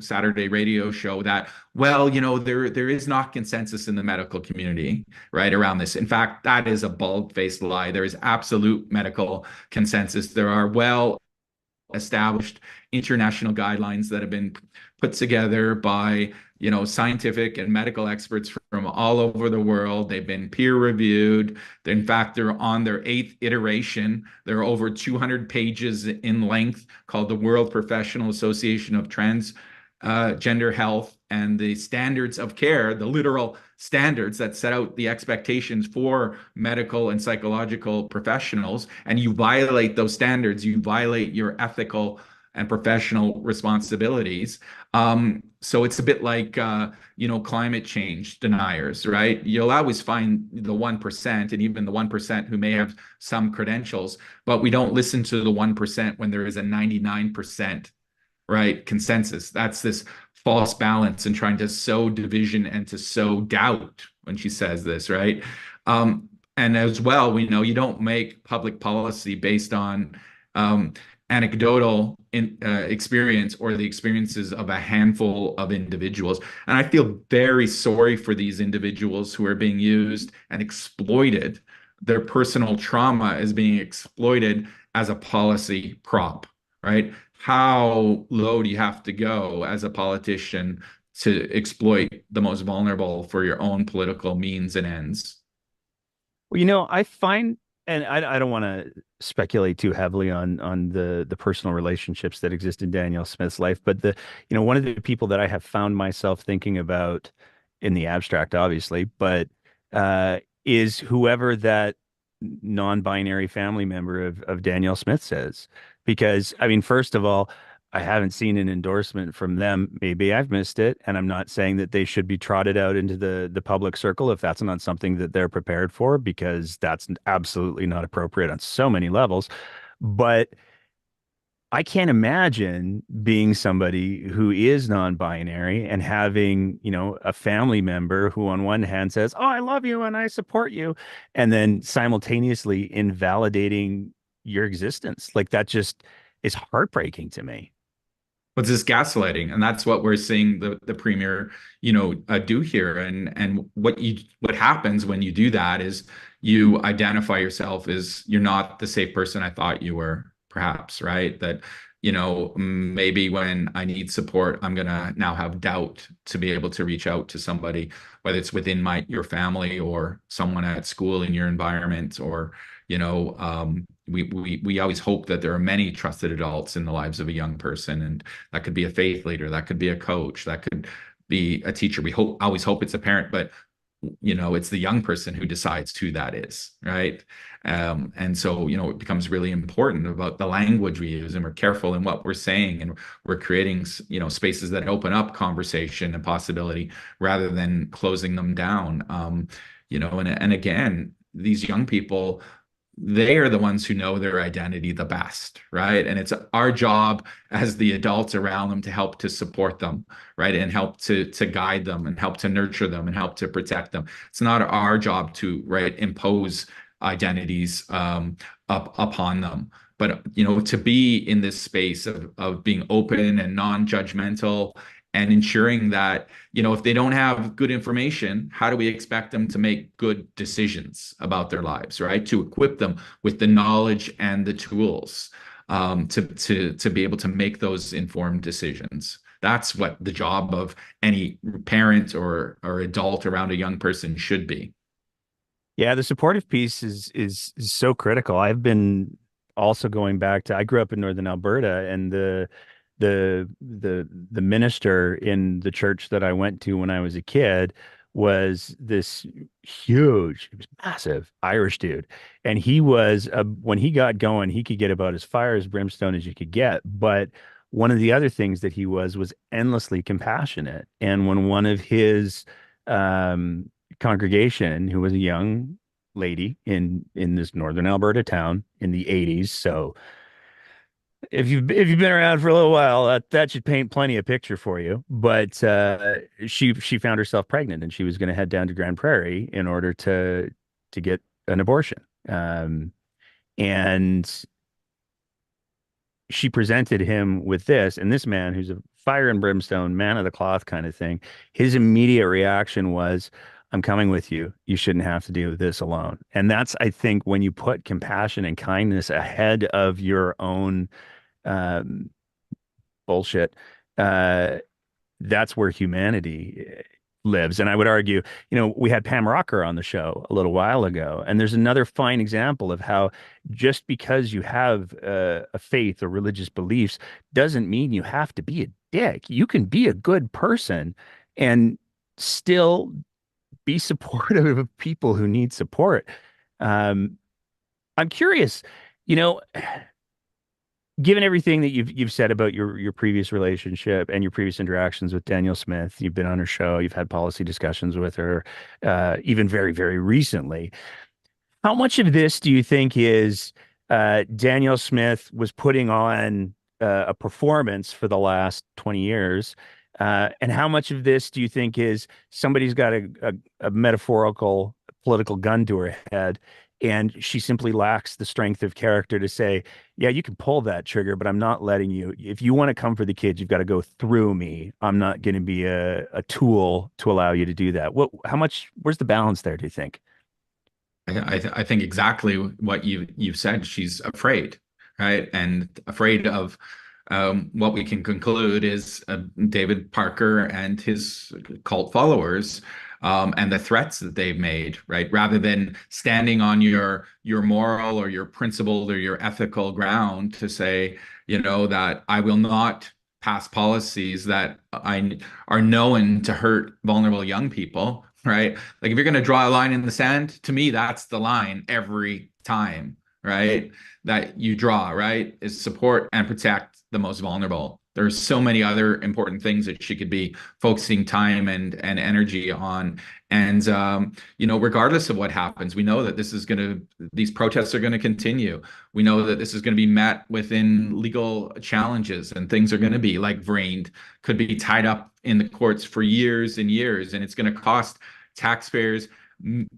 Saturday radio show, that, well, there is not consensus in the medical community, right, around this. In fact, that is a bald-faced lie. There is absolute medical consensus. There are well established international guidelines that have been put together by scientific and medical experts from all over the world. They've been peer reviewed. In fact, they're on their eighth iteration. They're over 200 pages in length, called the World Professional Association of Transgender Health and the Standards of Care, the literal standards that set out the expectations for medical and psychological professionals. And you violate those standards, you violate your ethical and professional responsibilities. So it's a bit like, climate change deniers, right? You'll always find the 1%, and even the 1% who may have some credentials, but we don't listen to the 1% when there is a 99%, right, consensus. That's this false balance and trying to sow division and to sow doubt when she says this, right? And as well, we know you don't make public policy based on anecdotal experience or the experiences of a handful of individuals. And I feel very sorry for these individuals who are being used and exploited. Their personal trauma is being exploited as a policy prop, right? How low do you have to go as a politician to exploit the most vulnerable for your own political means and ends? Well, I find, and I don't want to speculate too heavily on the personal relationships that exist in Danielle Smith's life, but one of the people that I have found myself thinking about in the abstract, obviously, but is whoever that non-binary family member of Danielle Smith says. Because, I mean, first of all, I haven't seen an endorsement from them. Maybe I've missed it, and I'm not saying that they should be trotted out into the public circle if that's not something that they're prepared for, because that's absolutely not appropriate on so many levels. But I can't imagine being somebody who is non-binary and having, a family member who on one hand says, "Oh, I love you and I support you," and then simultaneously invalidating your existence. Like that just is heartbreaking to me. What's this gaslighting? And that's what we're seeing the premier, do here. And what happens when you do that is you identify yourself as you're not the safe person I thought you were, perhaps, right? That, maybe when I need support, I'm gonna now have doubt to be able to reach out to somebody, whether it's within your family or someone at school in your environment, or we always hope that there are many trusted adults in the lives of a young person, and that could be a faith leader, that could be a coach, that could be a teacher. We always hope it's a parent, but it's the young person who decides who that is, right? And so it becomes really important about the language we use, and we're careful in what we're saying, and we're creating spaces that open up conversation and possibility rather than closing them down. And again, these young people, they are the ones who know their identity the best, right? And it's our job as the adults around them to help to support them, right? And help to guide them and help to nurture them and help to protect them. It's not our job to, right, impose identities up upon them. But to be in this space of being open and non-judgmental and ensuring that, if they don't have good information, how do we expect them to make good decisions about their lives, right? To equip them with the knowledge and the tools to be able to make those informed decisions. That's what the job of any parent or adult around a young person should be. Yeah, the supportive piece is so critical. I've been also going back to I grew up in northern Alberta, and the minister in the church that I went to when I was a kid was this huge, he was massive Irish dude. And he was when he got going, he could get about as fire as brimstone as you could get. But one of the other things that he was endlessly compassionate. And when one of his congregation, who was a young lady in this northern Alberta town in the 80s. So if you've been around for a little while, that should paint plenty of picture for you. But she found herself pregnant, and she was going to head down to Grand Prairie in order to get an abortion. And she presented him with this, and this man, who's a fire and brimstone, man of the cloth kind of thing, his immediate reaction was, I'm coming with you. You shouldn't have to do this alone. And that's, I think, when you put compassion and kindness ahead of your own um, bullshit, uh, that's where humanity lives. And I would argue, we had Pam Rocker on the show a little while ago, and there's another fine example of how just because you have a faith or religious beliefs doesn't mean you have to be a dick. You can be a good person and still be supportive of people who need support. Um, I'm curious, you know, given everything that you've said about your previous relationship and your previous interactions with Danielle Smith, you've been on her show, you've had policy discussions with her, even very, very recently. How much of this do you think is Danielle Smith was putting on a performance for the last 20 years? And how much of this do you think is somebody's got a metaphorical political gun to her head, and she simply lacks the strength of character to say, yeah, you can pull that trigger, but I'm not letting you. If you want to come for the kids, you've got to go through me. I'm not going to be a tool to allow you to do that. Where's the balance there, do you think? I think exactly what you've said. She's afraid, right? And afraid of what we can conclude is David Parker and his cult followers, and the threats that they've made, right? Rather than standing on your moral or your principled or your ethical ground to say, that I will not pass policies that I are known to hurt vulnerable young people, right? Like if you're going to draw a line in the sand, to me, that's the line every time, right? That you draw, right? Is support and protect the most vulnerable. There's so many other important things that she could be focusing time and energy on. And regardless of what happens, we know that these protests are going to continue. We know that this is going to be met within legal challenges, and things are going to be like Vrained, could be tied up in the courts for years and years, and it's going to cost taxpayers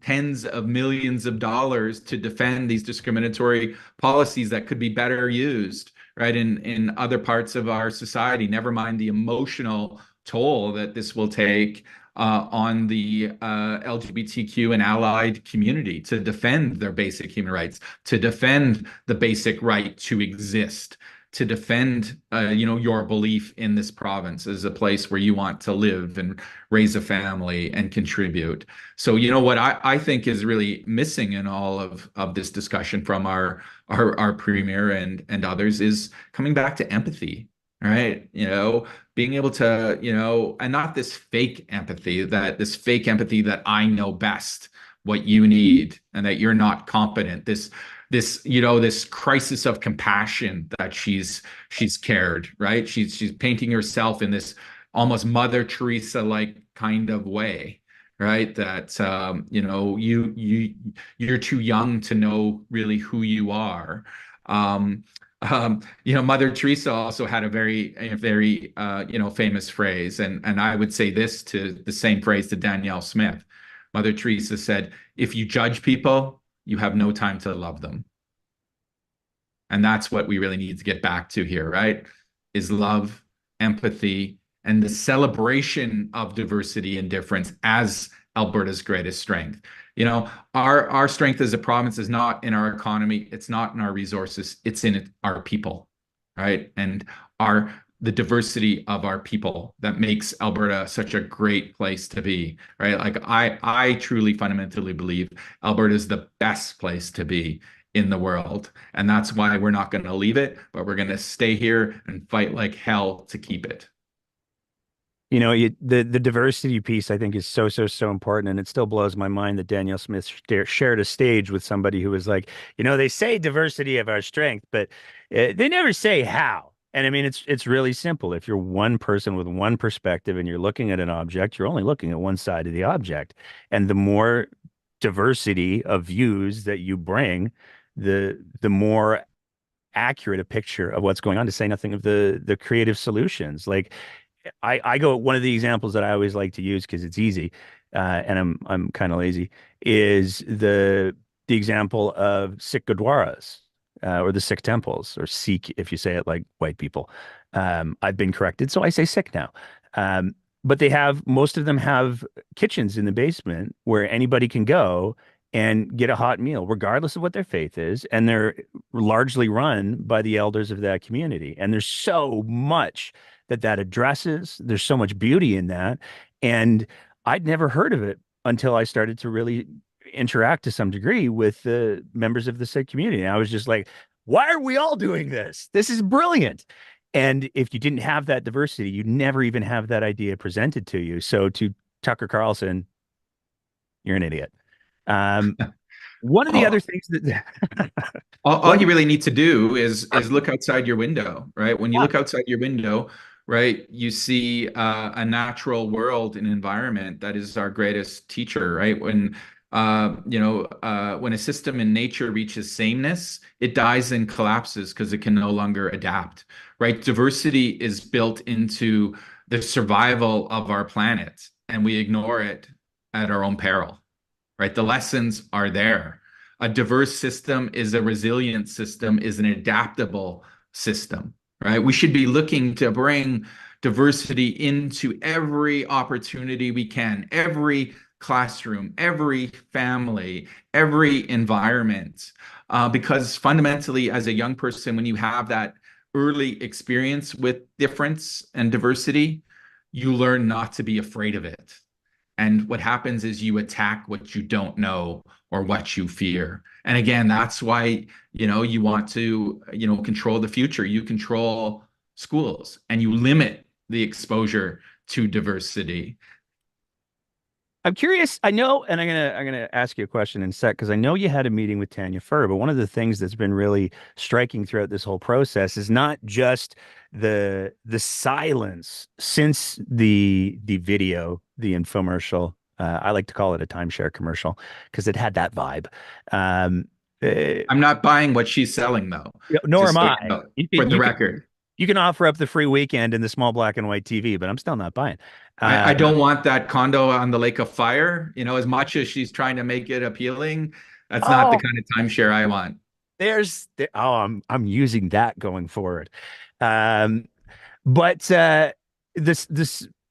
tens of millions of dollars to defend these discriminatory policies that could be better used, right, in other parts of our society. Never mind the emotional toll that this will take on the LGBTQ and allied community to defend their basic human rights, to defend the basic right to exist, to defend your belief in this province as a place where you want to live and raise a family and contribute. So what I think is really missing in all of this discussion from our premier and others is coming back to empathy, right? Being able to, and not this fake empathy that I know best what you need and that you're not competent. This crisis of compassion that she's carried, right? She's painting herself in this almost Mother Teresa like kind of way. right? That you're too young to know really who you are. Um, Mother Teresa also had a very famous phrase, and I would say this to the same phrase to Danielle Smith. Mother Teresa said, "If you judge people, you have no time to love them." And that's what we really need to get back to here, right? Is love, empathy, and the celebration of diversity and difference as Alberta's greatest strength. Our strength as a province is not in our economy, it's not in our resources, it's in our people, right? And our the diversity of our people that makes Alberta such a great place to be, right? Like I truly fundamentally believe Alberta is the best place to be in the world. And that's why we're not going to leave it, but we're going to stay here and fight like hell to keep it. The diversity piece I think is so important, and it still blows my mind that Danielle Smith shared a stage with somebody who was like, they say diversity of our strength, but they never say how. And I mean, it's really simple. If you're one person with one perspective and you're looking at an object, you're only looking at one side of the object, and the more diversity of views that you bring, the more accurate a picture of what's going on, to say nothing of the creative solutions. Like I go one of the examples that I always like to use because it's easy, and I'm kind of lazy, is the example of Sikh Gurdwaras, or the Sikh temples, or Sikh if you say it like white people. I've been corrected, so I say Sikh now. But most of them have kitchens in the basement where anybody can go and get a hot meal, regardless of what their faith is, and they're largely run by the elders of that community. And there's so much that addresses. There's so much beauty in that. And I'd never heard of it until I started to really interact to some degree with the members of the Sikh community. And I was just like, why are we all doing this? This is brilliant. And if you didn't have that diversity, you'd never even have that idea presented to you. So to Tucker Carlson, you're an idiot. Um, one of the other All, things that all one you really need to do is look outside your window, right? When you yeah, look outside your window, right, you see a natural world and environment that is our greatest teacher, right? When a system in nature reaches sameness, it dies and collapses because it can no longer adapt, right? Diversity is built into the survival of our planet, and we ignore it at our own peril, right? The lessons are there. A diverse system is a resilient system, is an adaptable system, right? We should be looking to bring diversity into every opportunity we can, every classroom, every family, every environment. Because fundamentally, as a young person, when you have that early experience with difference and diversity, you learn not to be afraid of it. And what happens is you attack what you don't know or what you fear. And again, that's why, you want to, control the future. You control schools and you limit the exposure to diversity. I'm curious. I know, and I'm gonna ask you a question in a sec because I know you had a meeting with Tanya Furr, but one of the things that's been really striking throughout this whole process is not just the silence since the video, the infomercial. I like to call it a timeshare commercial because it had that vibe. Um, uh, I'm not buying what she's selling, though, Nor just am so I. you know, You for can the you can record. you can offer up the free weekend in the small black and white TV, but I'm still not buying. I Um, don't want that condo on the Lake of Fire. As much as she's trying to make it appealing, that's not the oh, kind of timeshare I want. I'm using that going forward. Um, but the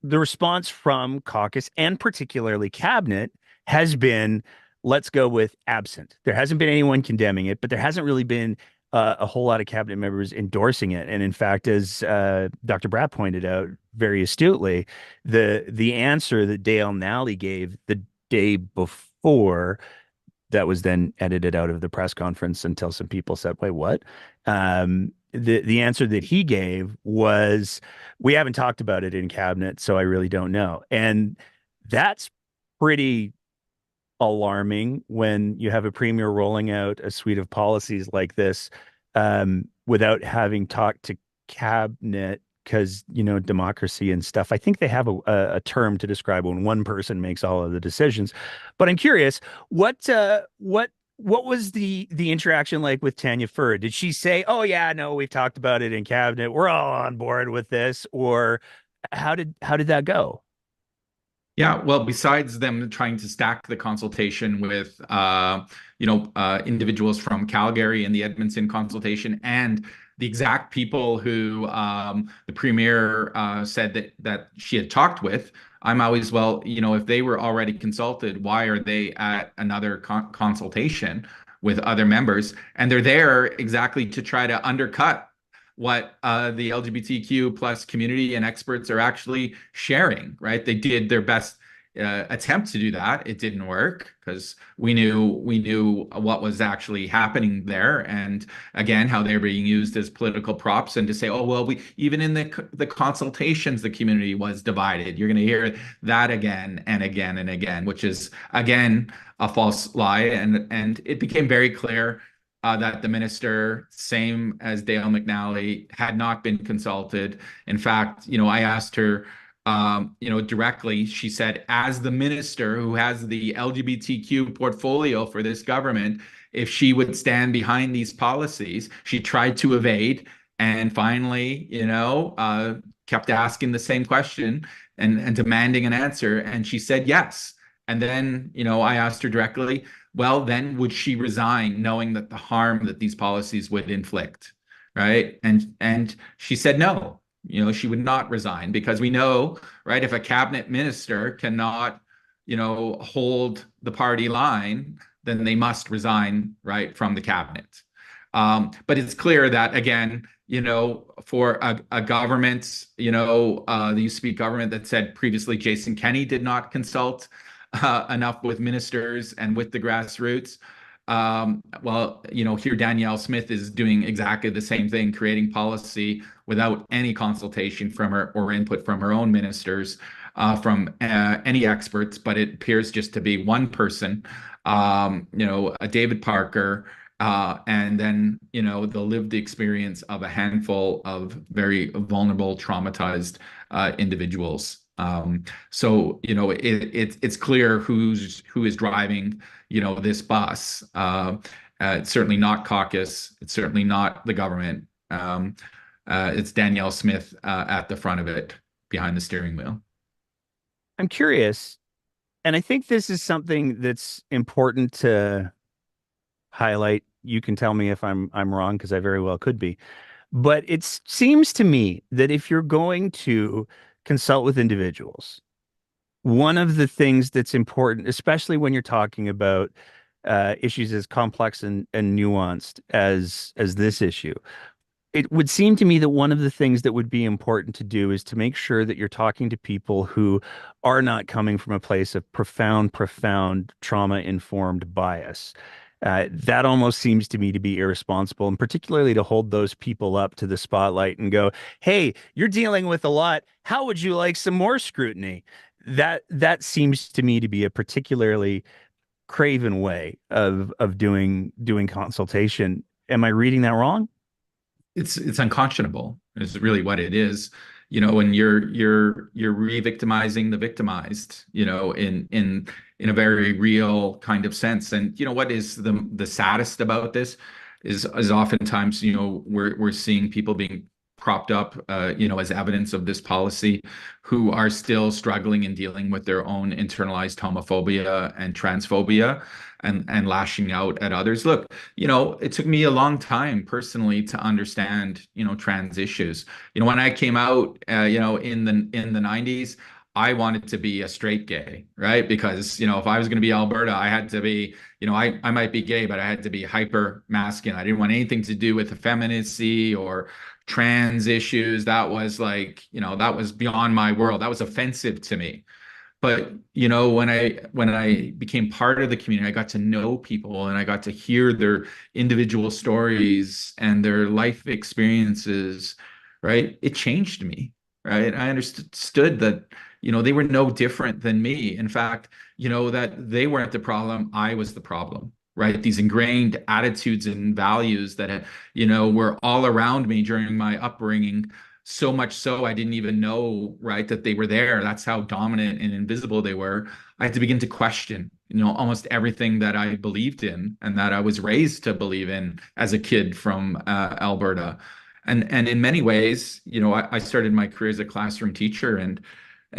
response from caucus and particularly cabinet has been, let's go with absent. There hasn't been anyone condemning it, but there hasn't really been a whole lot of cabinet members endorsing it. And in fact, as Dr. Bratt pointed out very astutely, the answer that Dale Nally gave the day before, that was then edited out of the press conference until some people said, "Wait, what?" The answer that he gave was, "We haven't talked about it in cabinet, so I really don't know." And that's pretty alarming when you have a premier rolling out a suite of policies like this, without having talked to cabinet because, democracy and stuff. I think they have a term to describe when one person makes all of the decisions. But I'm curious, what was the interaction like with Tanya Furr? Did she say, "Oh yeah, no, we've talked about it in cabinet. We're all on board with this," or how did that go? Yeah, well, besides them trying to stack the consultation with, individuals from Calgary and the Edmonton consultation, and the exact people who the premier said that she had talked with, I'm always, well, if they were already consulted, why are they at another consultation with other members? And they're there exactly to try to undercut what the LGBTQ plus community and experts are actually sharing, right? They did their best attempt to do that. It didn't work because we knew what was actually happening there, and again how they were being used as political props, and to say, oh well, we even in the consultations the community was divided. You're going to hear that again and again and again, which is again a false lie, and it became very clear that the minister, same as Dale McNally, had not been consulted. In fact, I asked her, directly. She said, as the minister who has the LGBTQ portfolio for this government, if she would stand behind these policies, she tried to evade, and finally, kept asking the same question and demanding an answer. And she said yes. And then, I asked her directly, well, then would she resign knowing that the harm that these policies would inflict? Right. And she said no, she would not resign, because we know, right, if a cabinet minister cannot, hold the party line, then they must resign, right, from the cabinet. But it's clear that, again, for a government, the USP government that said previously Jason Kenney did not consult enough with ministers and with the grassroots. Well, here Danielle Smith is doing exactly the same thing, creating policy without any consultation from her or input from her own ministers, from any experts. But it appears just to be one person, a David Parker, and then, the lived experience of a handful of very vulnerable, traumatized individuals. So, it's clear who is driving, this bus. It's certainly not caucus. It's certainly not the government. It's Danielle Smith at the front of it, behind the steering wheel. I'm curious, and I think this is something that's important to highlight. You can tell me if I'm wrong, because I very well could be. But it seems to me that if you're going to consult with individuals, one of the things that's important, especially when you're talking about issues as complex and nuanced as this issue, it would seem to me that one of the things that would be important to do is to make sure that you're talking to people who are not coming from a place of profound trauma-informed bias. That almost seems to me to be irresponsible, and particularly to hold those people up to the spotlight and go, "Hey, you're dealing with a lot. How would you like some more scrutiny?" That seems to me to be a particularly craven way of doing consultation. Am I reading that wrong? It's unconscionable is really what it is. When you're re-victimizing the victimized, in a very real kind of sense. And what is the saddest about this is oftentimes, we're seeing people being propped up, as evidence of this policy, who are still struggling and dealing with their own internalized homophobia and transphobia, and lashing out at others. Look, it took me a long time personally to understand, trans issues. When I came out, in the 90s, I wanted to be a straight gay, right? Because, if I was going to be Alberta, I had to be, I might be gay, but I had to be hyper masculine. I didn't want anything to do with effeminacy or trans issues. That was like, that was beyond my world. That was offensive to me. But when I became part of the community, I got to know people, and I got to hear their individual stories and their life experiences, right? It changed me, right? I understood that, they were no different than me. In fact, that they weren't the problem, I was the problem, right? These ingrained attitudes and values that, were all around me during my upbringing So much so I didn't even know, right, that they were there. That's how dominant and invisible they were. I had to begin to question, almost everything that I believed in and that I was raised to believe in as a kid from Alberta. And in many ways, I started my career as a classroom teacher and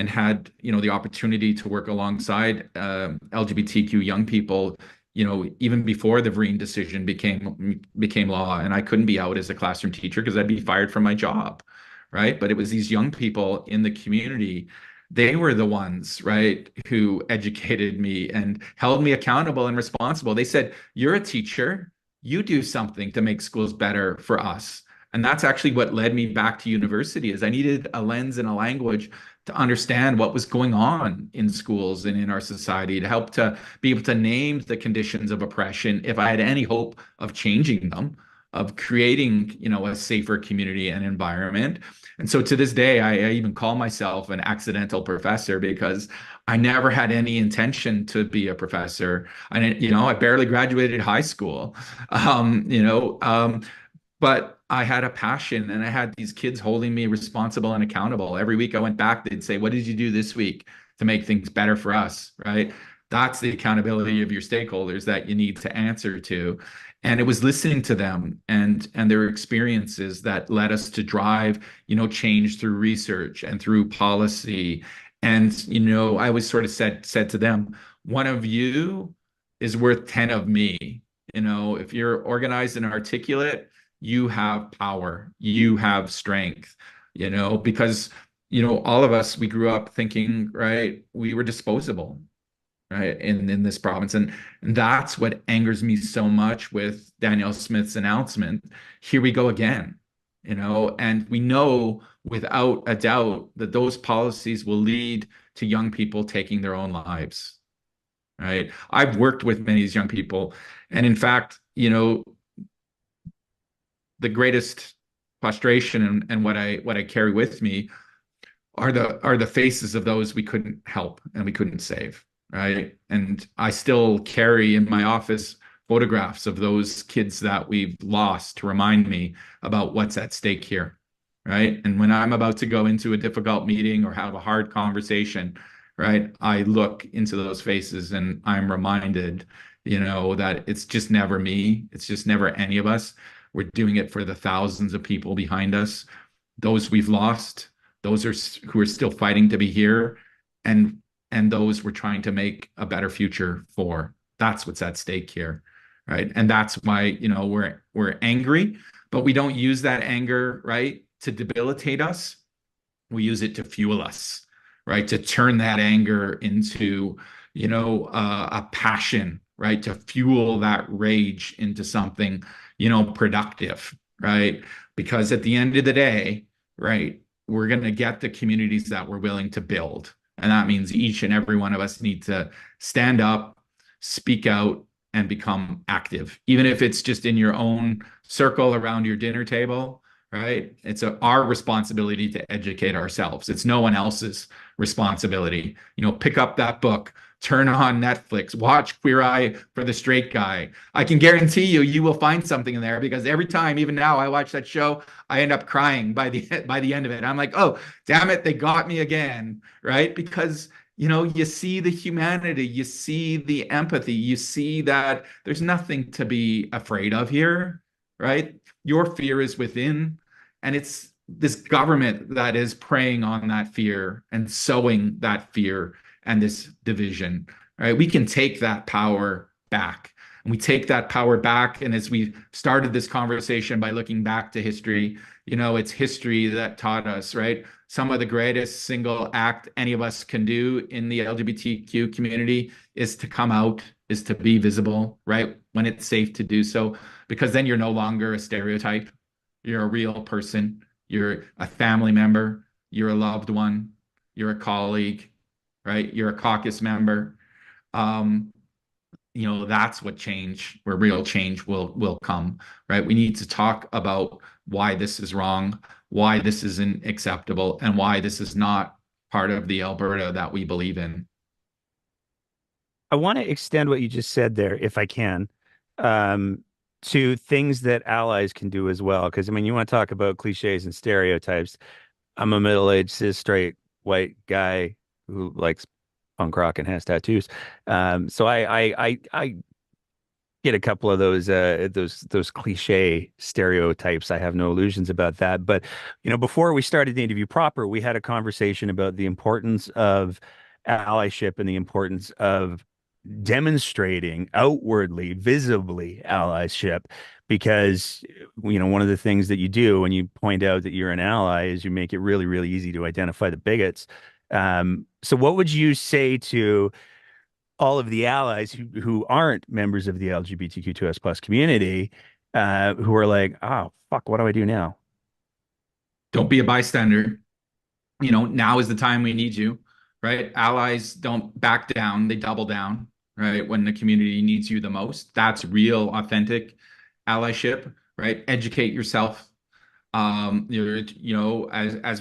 had, the opportunity to work alongside LGBTQ young people, even before the Vreen decision became law. And I couldn't be out as a classroom teacher because I'd be fired from my job, right? But it was these young people in the community. They were the ones, right, who educated me and held me accountable and responsible. They said, "You're a teacher. You do something to make schools better for us." And that's actually what led me back to university, is I needed a lens and a language to understand what was going on in schools and in our society, to help to be able to name the conditions of oppression if I had any hope of changing them, of creating, a safer community and environment. And so to this day, I even call myself an accidental professor because I never had any intention to be a professor. I barely graduated high school. But I had a passion and I had these kids holding me responsible and accountable. Every week I went back, they'd say, "What did you do this week to make things better for us?" Right? That's the accountability of your stakeholders that you need to answer to. And it was listening to them and their experiences that led us to drive, change through research and through policy. And, I always sort of said to them, one of you is worth 10 of me. If you're organized and articulate, you have power, you have strength, because, all of us, we grew up thinking, right, we were disposable, right, in this province. And that's what angers me so much with Danielle Smith's announcement. Here we go again, and we know without a doubt that those policies will lead to young people taking their own lives, right? I've worked with many of these young people, and in fact, the greatest frustration and what I carry with me are the faces of those we couldn't help and we couldn't save, right? And I still carry in my office photographs of those kids that we've lost to remind me about what's at stake here, right? And when I'm about to go into a difficult meeting or have a hard conversation, right, I look into those faces and I'm reminded, that it's just never me. It's just never any of us. We're doing it for the thousands of people behind us, those we've lost, those who are still fighting to be here, and those we're trying to make a better future for. That's what's at stake here, right? And that's why, we're angry, but we don't use that anger, right, to debilitate us. We use it to fuel us, right? To turn that anger into, a passion, right? To fuel that rage into something, productive, right? Because at the end of the day, right, we're going to get the communities that we're willing to build. And that means each and every one of us need to stand up, speak out, and become active, even if it's just in your own circle around your dinner table, right? It's our responsibility to educate ourselves. It's no one else's responsibility. Pick up that book, turn on Netflix, watch Queer Eye for the Straight Guy. I can guarantee you will find something in there, because every time, even now, I watch that show, I end up crying by the end of it. I'm like, oh, damn it, they got me again, right? Because you see the humanity, you see the empathy, you see that there's nothing to be afraid of here, right? Your fear is within, and it's this government that is preying on that fear and sowing that fear and this division, right? We can take that power back. And we take that power back. And as we started this conversation by looking back to history, it's history that taught us, right? Some of the greatest single act any of us can do in the LGBTQ community is to come out, is to be visible, right? When it's safe to do so, because then you're no longer a stereotype. You're a real person. You're a family member. You're a loved one. You're a colleague, right? You're a caucus member. That's where real change will come, right? We need to talk about why this is wrong, why this isn't acceptable, and why this is not part of the Alberta that we believe in. I want to extend what you just said there, if I can. Um, to things that allies can do as well. Because I mean, you want to talk about cliches and stereotypes. I'm a middle-aged, cis, straight, white guy who likes punk rock and has tattoos. So I get a couple of those cliche stereotypes. I have no illusions about that. But before we started the interview proper, we had a conversation about the importance of allyship and the importance of demonstrating outwardly, visibly allyship, because one of the things that you do when you point out that you're an ally is you make it really, really easy to identify the bigots. So what would you say to all of the allies who aren't members of the LGBTQ2S plus community, who are like, oh, fuck, what do I do now? Don't be a bystander. Now is the time we need you, right? Allies don't back down, they double down, right? When the community needs you the most. That's real, authentic allyship, right? Educate yourself. As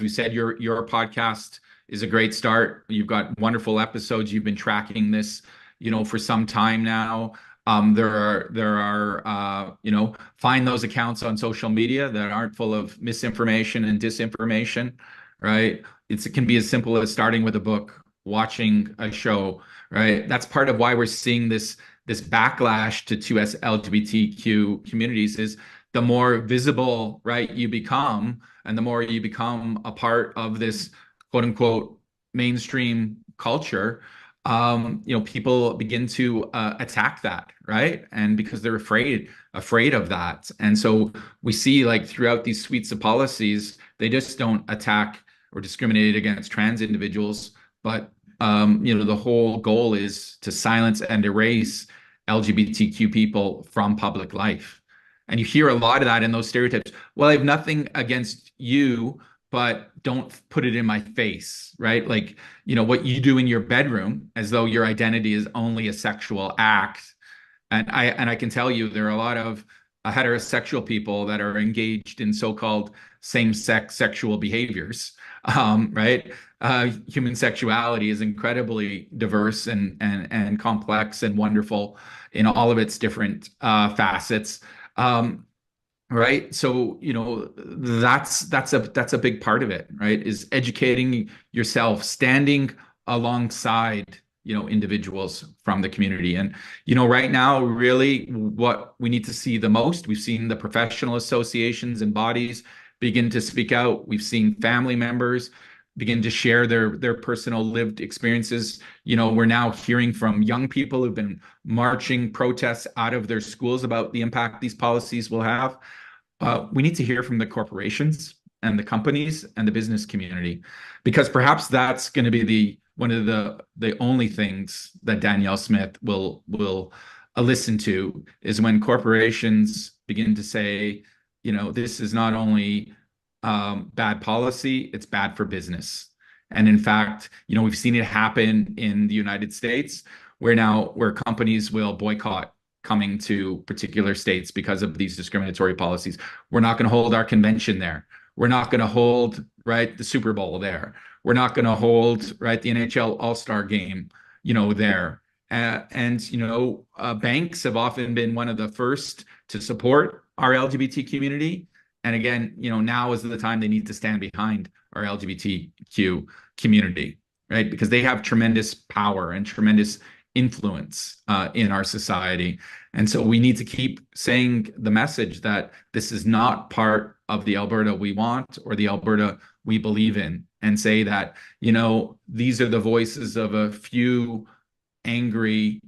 we said, your podcast is a great start. You've got wonderful episodes. You've been tracking this, for some time now. Find those accounts on social media that aren't full of misinformation and disinformation, right? It can be as simple as starting with a book, watching a show, right? That's part of why we're seeing this backlash to 2S LGBTQ communities is the more visible, right, you become, and the more you become a part of this quote unquote mainstream culture, people begin to attack that, right? And because they're afraid of that. And so we see like throughout these suites of policies, they just don't attack or discriminate against trans individuals, but the whole goal is to silence and erase LGBTQ people from public life. And you hear a lot of that in those stereotypes. Well, I have nothing against you, but don't put it in my face, right? Like, what you do in your bedroom as though your identity is only a sexual act. And I can tell you there are a lot of heterosexual people that are engaged in so-called same-sex sexual behaviors, right? Human sexuality is incredibly diverse and complex and wonderful in all of its different facets. Right. So, that's a big part of it, right? Is educating yourself, standing alongside, individuals from the community. And, right now, really what we need to see the most, we've seen the professional associations and bodies begin to speak out. We've seen family members begin to share their personal lived experiences. We're now hearing from young people who've been marching protests out of their schools about the impact these policies will have. We need to hear from the corporations and the companies and the business community, because perhaps that's going to be one of the only things that Danielle Smith will listen to, is when corporations begin to say, this is not only bad policy, it's bad for business. And in fact, we've seen it happen in the United States where companies will boycott coming to particular states because of these discriminatory policies. We're not going to hold our convention there. We're not going to hold, right, the Super Bowl there. We're not going to hold, right, the NHL All-Star game, there. Banks have often been one of the first to support our LGBT community. And again, now is the time they need to stand behind our LGBTQ community, right? Because they have tremendous power and tremendous influence in our society. And so we need to keep saying the message that this is not part of the Alberta we want or the Alberta we believe in, and say that, these are the voices of a few angry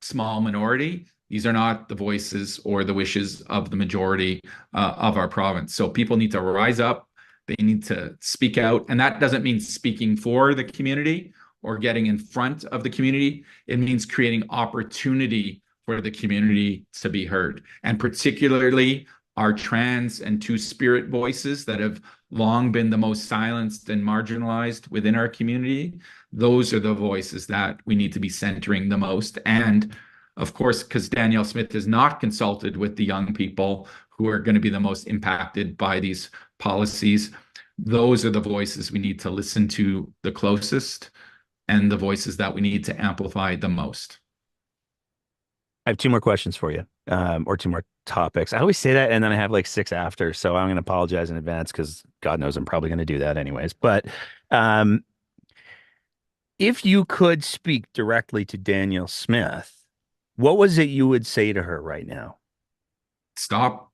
small minority. These are not the voices or the wishes of the majority of our province. So people need to rise up. They need to speak out. And that doesn't mean speaking for the community or getting in front of the community. It means creating opportunity for the community to be heard. And particularly our trans and two-spirit voices that have long been the most silenced and marginalized within our community. Those are the voices that we need to be centering the most. And of course, because Danielle Smith has not consulted with the young people who are going to be the most impacted by these policies, those are the voices we need to listen to the closest and the voices that we need to amplify the most. I have two more questions for you, or two more topics. I always say that, and then I have like six after, so I'm going to apologize in advance because God knows I'm probably going to do that anyways. But um, if you could speak directly to Danielle Smith, what was it you would say to her right now? Stop,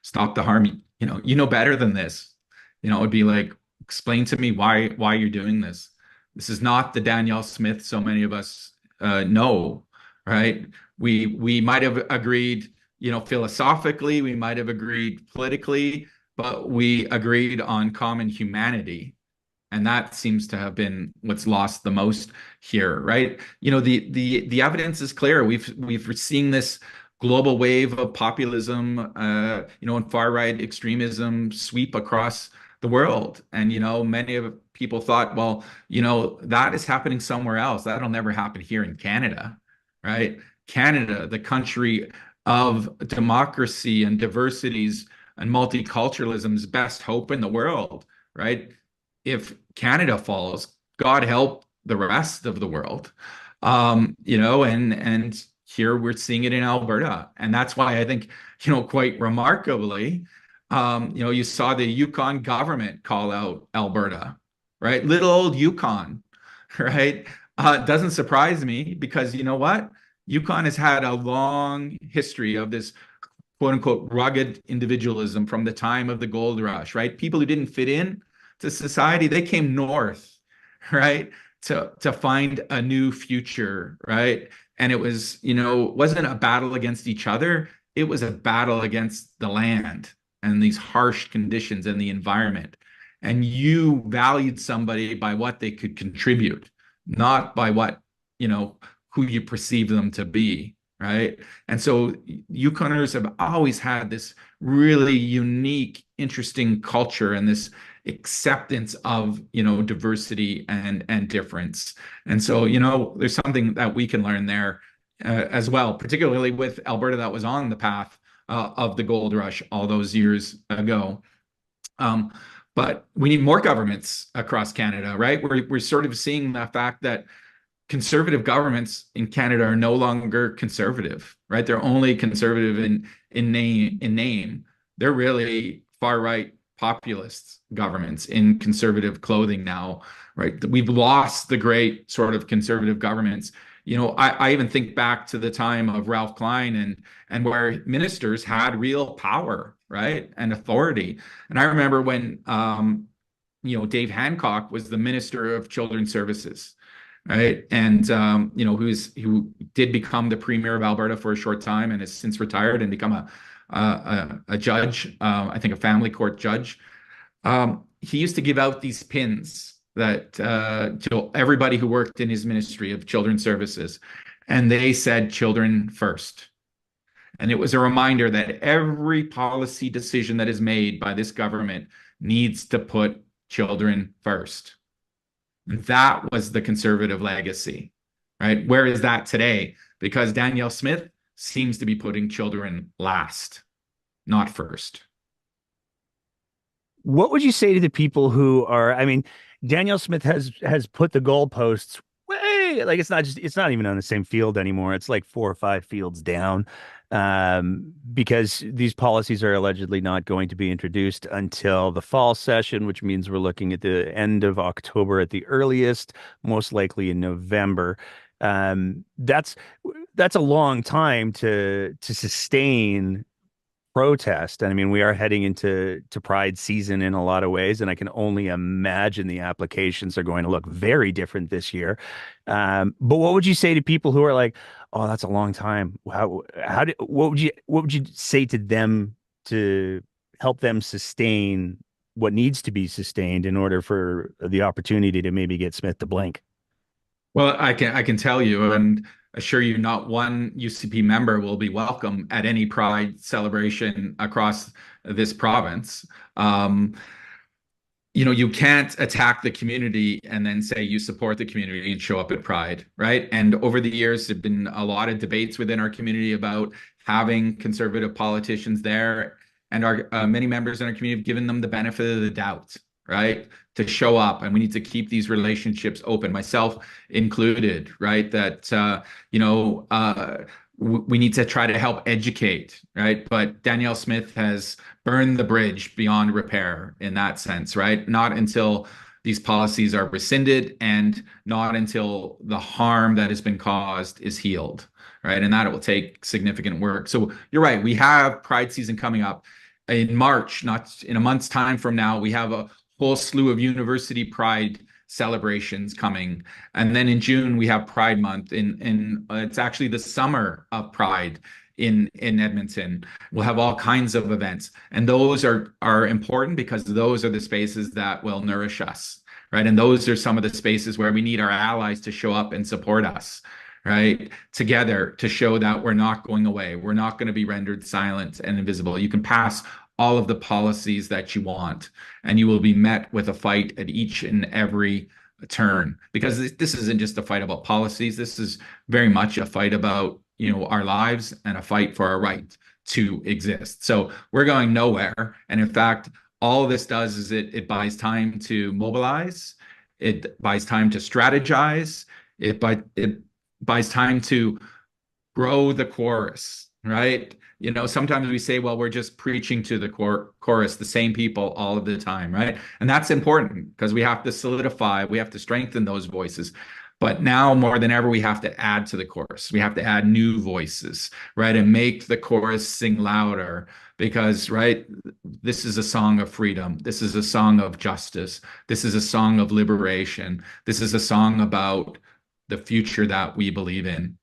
stop the harm. You know better than this. It'd be like, explain to me why you're doing this. This is not the Danielle Smith so many of us know, right? We might have agreed, philosophically, we might have agreed politically, but we agreed on common humanity. And that seems to have been what's lost the most here, right? The evidence is clear. We've seen this global wave of populism, and far right extremism sweep across the world. And many of people thought, well, that is happening somewhere else. That'll never happen here in Canada, right? Canada, the country of democracy and diversities and multiculturalism's best hope in the world, right? If Canada falls, God help the rest of the world. And here we're seeing it in Alberta. And that's why I think, quite remarkably, you saw the Yukon government call out Alberta, right? Little old Yukon, right? Doesn't surprise me because you know what? Yukon has had a long history of this quote unquote rugged individualism from the time of the gold rush, right? People who didn't fit in to society, they came north, right? To find a new future, right? And it was, wasn't a battle against each other. It was a battle against the land and these harsh conditions and the environment. And you valued somebody by what they could contribute, not by what, who you perceive them to be, right? And so Yukoners have always had this really unique, interesting culture and this acceptance of diversity and difference. And so there's something that we can learn there as well, particularly with Alberta that was on the path of the gold rush all those years ago. But we need more governments across Canada, right? We're sort of seeing the fact that conservative governments in Canada are no longer conservative, right? They're only conservative in name. They're really far right populist governments in conservative clothing now, right? We've lost the great sort of conservative governments. I even think back to the time of Ralph Klein and where ministers had real power, right, and authority. And I remember when Dave Hancock was the Minister of Children's Services, right? And who did become the premier of Alberta for a short time and has since retired and become a judge, I think a family court judge. He used to give out these pins that to everybody who worked in his ministry of children's services, and they said children first. And it was a reminder that every policy decision that is made by this government needs to put children first. And that was the conservative legacy, right? Where is that today? Because Danielle Smith seems to be putting children last, not first. What would you say to the people who are, I mean, Danielle Smith has put the goalposts way, like it's not even on the same field anymore. It's like four or five fields down. Because these policies are allegedly not going to be introduced until the fall session, which means we're looking at the end of October at the earliest, most likely in November. That's a long time to sustain protest. And I mean, we are heading into Pride season in a lot of ways, and I can only imagine the applications are going to look very different this year. But what would you say to people who are like, "Oh, that's a long time. What would you say to them to help them sustain what needs to be sustained in order for the opportunity to maybe get Smith to blink?" Well, I can tell you and assure you, not one UCP member will be welcome at any Pride celebration across this province. You can't attack the community and then say you support the community and show up at Pride, right? And over the years, there've been a lot of debates within our community about having conservative politicians there, and our many members in our community have given them the benefit of the doubt, right? To show up, and we need to keep these relationships open, myself included, right? That we need to try to help educate, right? But Danielle Smith has burned the bridge beyond repair in that sense, right? Not until these policies are rescinded and not until the harm that has been caused is healed, right? And that it will take significant work. So you're right. We have Pride season coming up in March, not in a month's time from now. We have a whole slew of university Pride celebrations coming. And then in June, we have Pride Month. It's actually the summer of Pride in Edmonton. We'll have all kinds of events. And those are important because those are the spaces that will nourish us, right? And those are some of the spaces where we need our allies to show up and support us, right? Together to show that we're not going away. We're not going to be rendered silent and invisible. You can pass all of the policies that you want, and you will be met with a fight at each and every turn, because this isn't just a fight about policies. This is very much a fight about, our lives and a fight for our right to exist. So we're going nowhere. And in fact, all this does is it buys time to mobilize. It buys time to strategize. It buys time to grow the chorus, right? Sometimes we say, well, we're just preaching to the chorus, the same people all of the time, right? And that's important because we have to solidify, we have to strengthen those voices. But now more than ever, we have to add to the chorus. We have to add new voices, right? And make the chorus sing louder because, right, this is a song of freedom. This is a song of justice. This is a song of liberation. This is a song about the future that we believe in.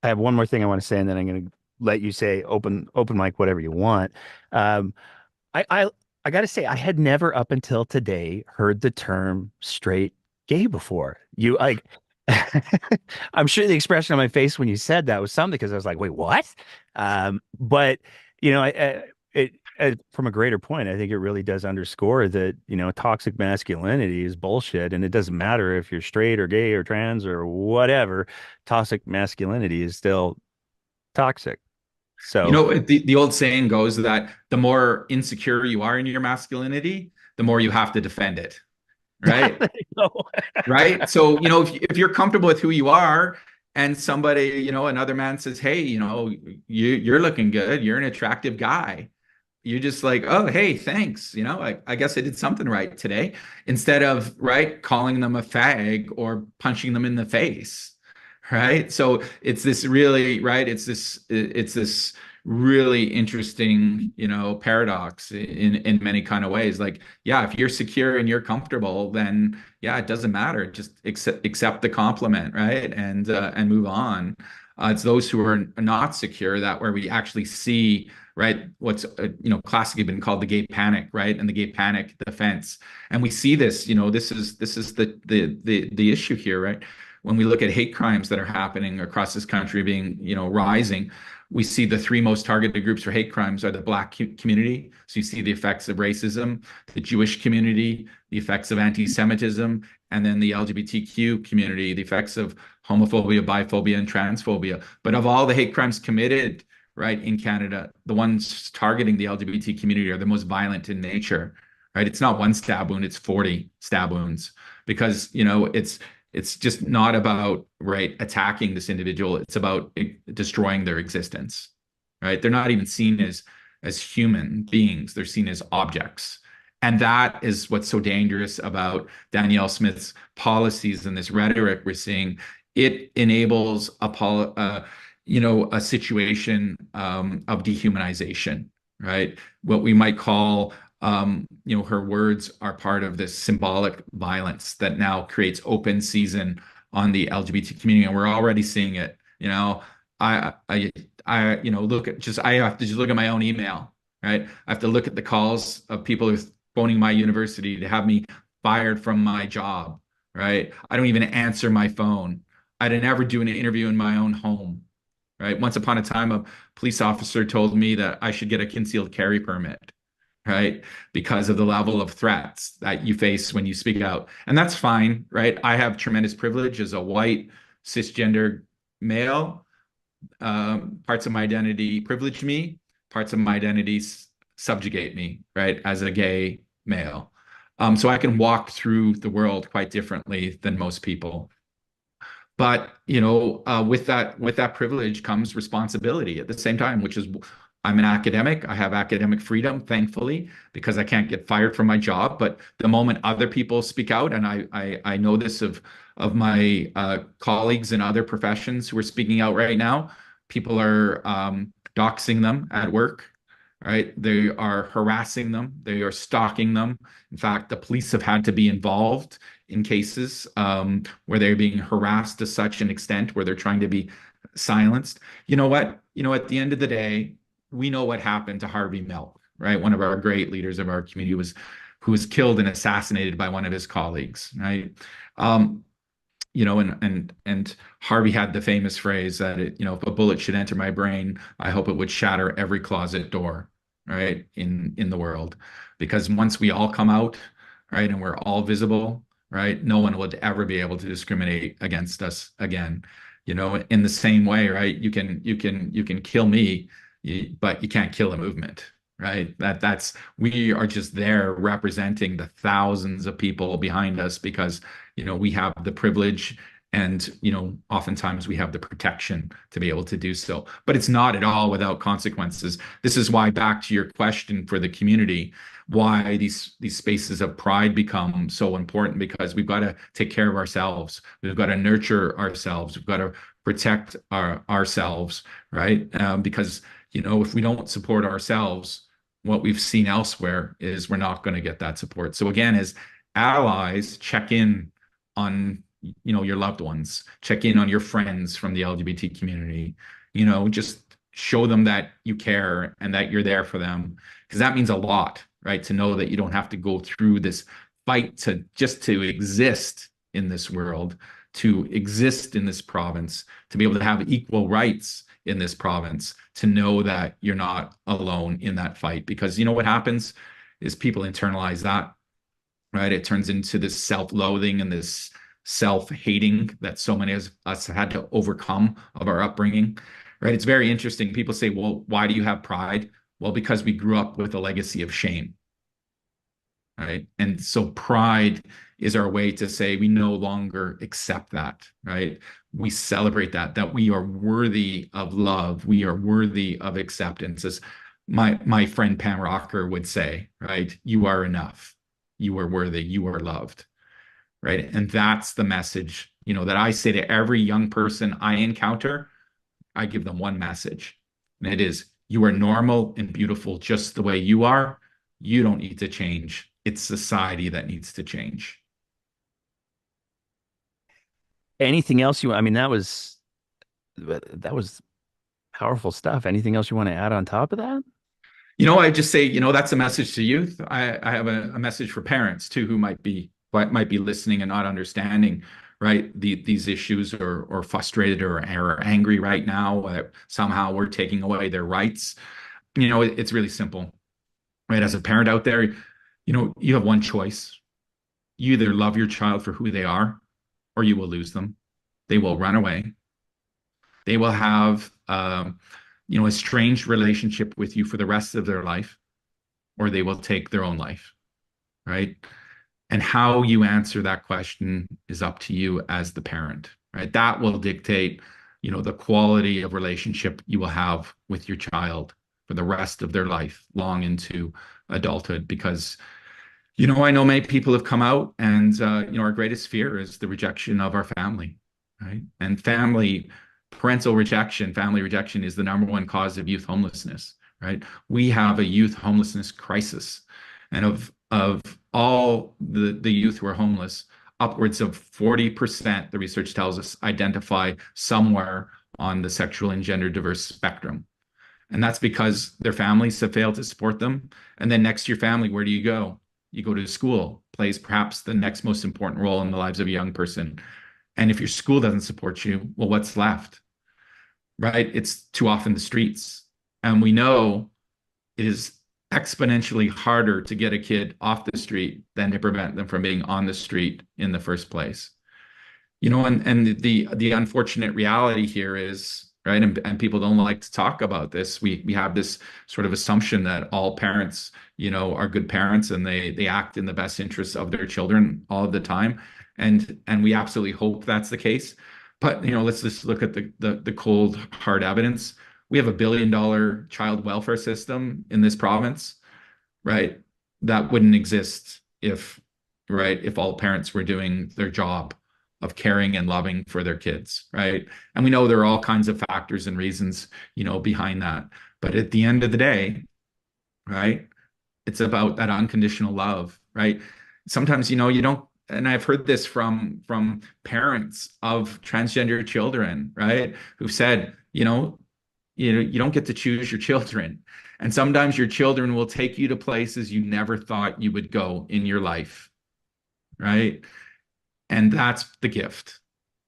I have one more thing I want to say, and then I'm going to let you say open mic, whatever you want. Um, I got to say, I had never up until today heard the term straight gay before. You like, I'm sure the expression on my face when you said that was something because I was like, wait, what? But from a greater point, I think it really does underscore that, toxic masculinity is bullshit. And it doesn't matter if you're straight or gay or trans or whatever, toxic masculinity is still toxic. So, The old saying goes that the more insecure you are in your masculinity, the more you have to defend it, right? there you go. Right. So, if you're comfortable with who you are and somebody, another man says, hey, you're looking good. You're an attractive guy. You're just like, oh, hey, thanks. I guess I did something right today, instead of, right, calling them a fag or punching them in the face. Right. So it's this really, right. It's this really interesting, paradox in many kind of ways. Like, yeah, if you're secure and you're comfortable, then yeah, it doesn't matter. Just accept the compliment, right? And move on. It's those who are not secure that where we actually see, right, what's classically been called the gay panic, right, and the gay panic defense. And we see this, this is the issue here, right? When we look at hate crimes that are happening across this country being, rising, we see the three most targeted groups for hate crimes are the Black community. So you see the effects of racism, the Jewish community, the effects of anti-Semitism, and then the LGBTQ community, the effects of homophobia, biphobia, and transphobia. But of all the hate crimes committed, right, in Canada, the ones targeting the LGBT community are the most violent in nature, right? It's not one stab wound, it's 40 stab wounds because, it's just not about, right, attacking this individual. It's about destroying their existence, right? They're not even seen as human beings. They're seen as objects. And that is what's so dangerous about Danielle Smith's policies and this rhetoric we're seeing. It enables a situation of dehumanization, right? What we might call her words are part of this symbolic violence that now creates open season on the LGBT community, and we're already seeing it. I have to just look at my own email, right? I have to look at the calls of people who are phoning my university to have me fired from my job, right? I don't even answer my phone. I'd never do an interview in my own home, right? Once upon a time, a police officer told me that I should get a concealed carry permit, right? Because of the level of threats that you face when you speak out. And that's fine, right? I have tremendous privilege as a white, cisgender male. Parts of my identity privilege me, parts of my identity subjugate me, right? As a gay male. So I can walk through the world quite differently than most people. But with that privilege comes responsibility at the same time, which is I'm an academic. I have academic freedom, thankfully, because I can't get fired from my job. But the moment other people speak out, and I know this of my colleagues in other professions who are speaking out right now, people are doxing them at work. Right? They are harassing them. They are stalking them. In fact, the police have had to be involved in cases where they're being harassed to such an extent where they're trying to be silenced. You know what? At the end of the day, we know what happened to Harvey Milk, right? One of our great leaders of our community who was killed and assassinated by one of his colleagues, right? Um, and Harvey had the famous phrase that if a bullet should enter my brain, I hope it would shatter every closet door, right, in the world. Because once we all come out, right, and we're all visible, right, no one would ever be able to discriminate against us again. In the same way, right, you can kill me, but you can't kill a movement, right? That's we are just there representing the thousands of people behind us because we have the privilege and oftentimes we have the protection to be able to do so. But it's not at all without consequences. This is why, back to your question for the community, why these spaces of pride become so important, because we've got to take care of ourselves. We've got to nurture ourselves. We've got to protect ourselves, right? Because if we don't support ourselves, what we've seen elsewhere is we're not going to get that support. So again, as allies, check in on your loved ones, check in on your friends from the LGBT community, just show them that you care and that you're there for them, because that means a lot, right? To know that you don't have to go through this fight to exist in this world, to exist in this province, to be able to have equal rights in this province, to know that you're not alone in that fight. Because what happens is people internalize that, right? It turns into this self-loathing and this self-hating that so many of us had to overcome of our upbringing, right? It's very interesting. People say, well, why do you have pride? Well, because we grew up with a legacy of shame, right? And so pride is our way to say we no longer accept that, right? We celebrate that we are worthy of love. We are worthy of acceptance. As my friend Pam Rocker would say, right? You are enough. You are worthy. You are loved, right? And that's the message, that I say to every young person I encounter. I give them one message, and it is, you are normal and beautiful just the way you are. You don't need to change. It's society that needs to change. Anything else I mean, that was powerful stuff. Anything else you want to add on top of that? I just say, that's a message to youth. I have a message for parents too, who might be listening and not understanding, right? These issues, or frustrated or angry right now that somehow we're taking away their rights. It's really simple, right? As a parent out there, you have one choice. You either love your child for who they are, or you will lose them. They will run away. They will have, a strange relationship with you for the rest of their life, or they will take their own life, right? And how you answer that question is up to you as the parent, right? That will dictate, the quality of relationship you will have with your child for the rest of their life, long into adulthood. Because, I know many people have come out and, our greatest fear is the rejection of our family, right? And parental rejection, family rejection is the number one cause of youth homelessness, right? We have a youth homelessness crisis. And of all the youth who are homeless, upwards of 40%, the research tells us, identify somewhere on the sexual and gender diverse spectrum. And that's because their families have failed to support them. And then next to your family, where do you go? You go to school, plays perhaps the next most important role in the lives of a young person. And if your school doesn't support you, well, what's left? Right? It's too often the streets. And we know it is exponentially harder to get a kid off the street than to prevent them from being on the street in the first place. And the unfortunate reality here is, right, and people don't like to talk about this. We have this sort of assumption that all parents, are good parents and they act in the best interests of their children all of the time. And we absolutely hope that's the case. But let's just look at the cold hard evidence. We have a $1 billion child welfare system in this province, right? That wouldn't exist if, right, if all parents were doing their job of caring and loving for their kids, right? And we know there are all kinds of factors and reasons, behind that. But at the end of the day, right, it's about that unconditional love, right? Sometimes, you don't, and I've heard this from parents of transgender children, right, who've said, you don't get to choose your children. And sometimes your children will take you to places you never thought you would go in your life, right? And that's the gift,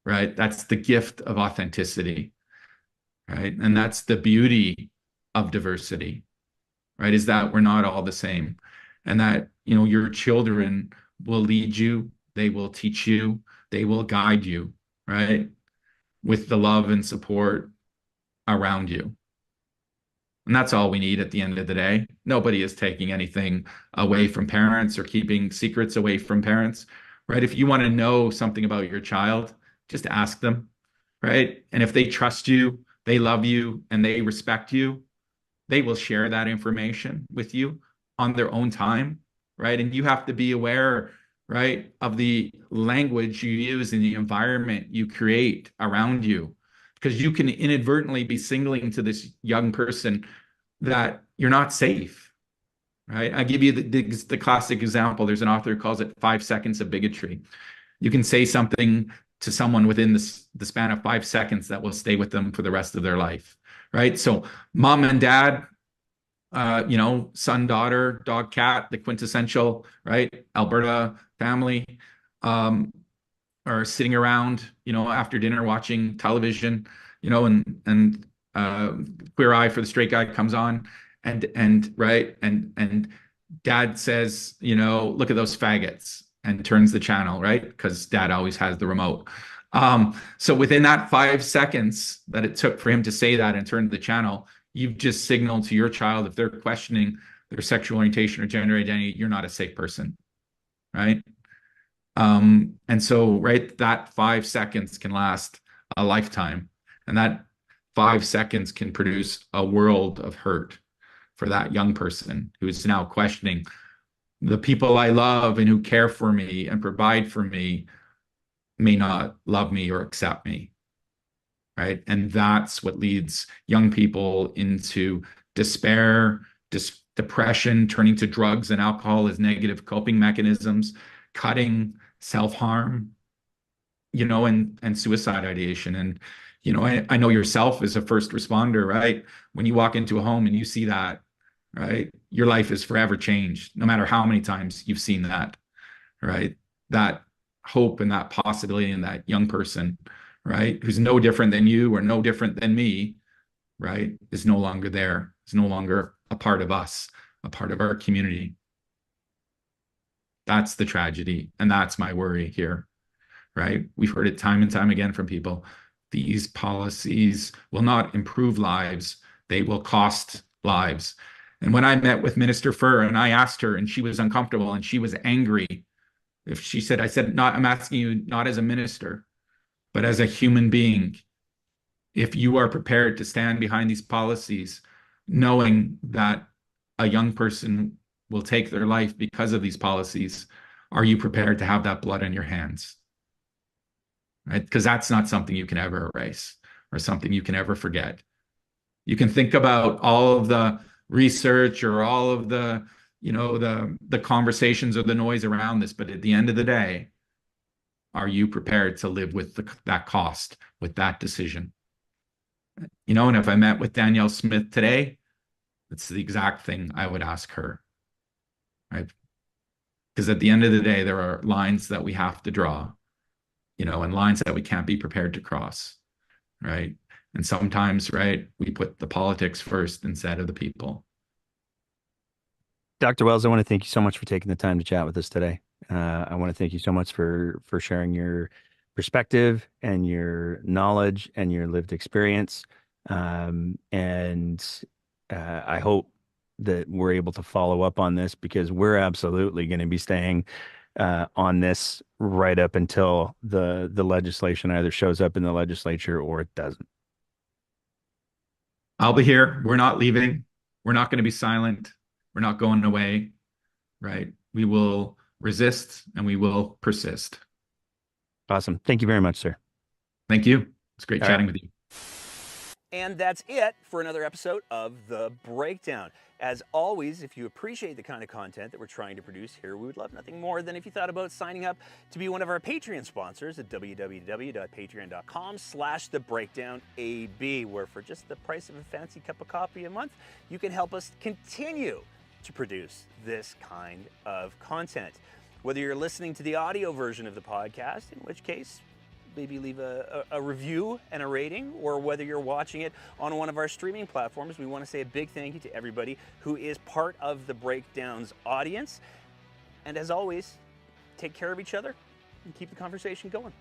right? That's the gift of authenticity, right? And that's the beauty of diversity, right? Is that we're not all the same. And that, your children will lead you, they will teach you, they will guide you, right? With the love and support around you. And that's all we need at the end of the day. Nobody is taking anything away from parents or keeping secrets away from parents, right? If you want to know something about your child, just ask them, right? And if they trust you, they love you, and they respect you, they will share that information with you on their own time, right? And you have to be aware, right, of the language you use and the environment you create around you, because you can inadvertently be signaling to this young person that you're not safe, right? I give you the classic example. There's an author who calls it 5 seconds of bigotry. You can say something to someone within the span of 5 seconds that will stay with them for the rest of their life, right? So mom and dad, son, daughter, dog, cat, the quintessential, right, Alberta family, are sitting around, after dinner watching television, and Queer Eye for the Straight Guy comes on, and right, and dad says, look at those faggots, and turns the channel, right? Because dad always has the remote. So within that 5 seconds that it took for him to say that and turn the channel, you've just signaled to your child, if they're questioning their sexual orientation or gender identity, you're not a safe person, right? And so, right, that 5 seconds can last a lifetime, and that 5 seconds can produce a world of hurt for that young person who is now questioning the people I love and who care for me and provide for me may not love me or accept me, right? And that's what leads young people into despair, depression, turning to drugs and alcohol as negative coping mechanisms, cutting, self-harm, and suicide ideation. And, I know yourself as a first responder, right? When you walk into a home and you see that, right, your life is forever changed, no matter how many times you've seen that, right? That hope and that possibility in that young person, right, who's no different than you or no different than me, right, is no longer there. Is no longer a part of us, a part of our community. That's the tragedy, and that's my worry here, right? We've heard it time and time again from people. These policies will not improve lives, they will cost lives. And when I met with Minister Furr and I asked her, and she was uncomfortable and she was angry, if she said, I said, not, I'm asking you not as a minister, but as a human being, if you are prepared to stand behind these policies, knowing that a young person will take their life because of these policies, are you prepared to have that blood on your hands? Right? Because that's not something you can ever erase or something you can ever forget. You can think about all of the research or all of the, the conversations or the noise around this, but at the end of the day, are you prepared to live with that cost, with that decision? And if I met with Danielle Smith today, it's the exact thing I would ask her, right? Because at the end of the day, there are lines that we have to draw, and lines that we can't be prepared to cross, right? And sometimes, right, we put the politics first instead of the people. Dr. Wells, I want to thank you so much for taking the time to chat with us today. I want to thank you so much for sharing your perspective and your knowledge and your lived experience. And I hope that we're able to follow up on this, because we're absolutely going to be staying on this right up until the legislation either shows up in the legislature or it doesn't. I'll be here. We're not leaving. We're not going to be silent. We're not going away, right? We will resist and we will persist. Awesome. Thank you very much, sir. Thank you. It's great All chatting right. with you. And that's it for another episode of The Breakdown. As always, if you appreciate the kind of content that we're trying to produce here, we would love nothing more than if you thought about signing up to be one of our Patreon sponsors at www.patreon.com/thebreakdownab, where for just the price of a fancy cup of coffee a month, you can help us continue to produce this kind of content. Whether you're listening to the audio version of the podcast, in which case, maybe leave a review and a rating, or whether you're watching it on one of our streaming platforms, we want to say a big thank you to everybody who is part of the Breakdown's audience. And as always, take care of each other and keep the conversation going.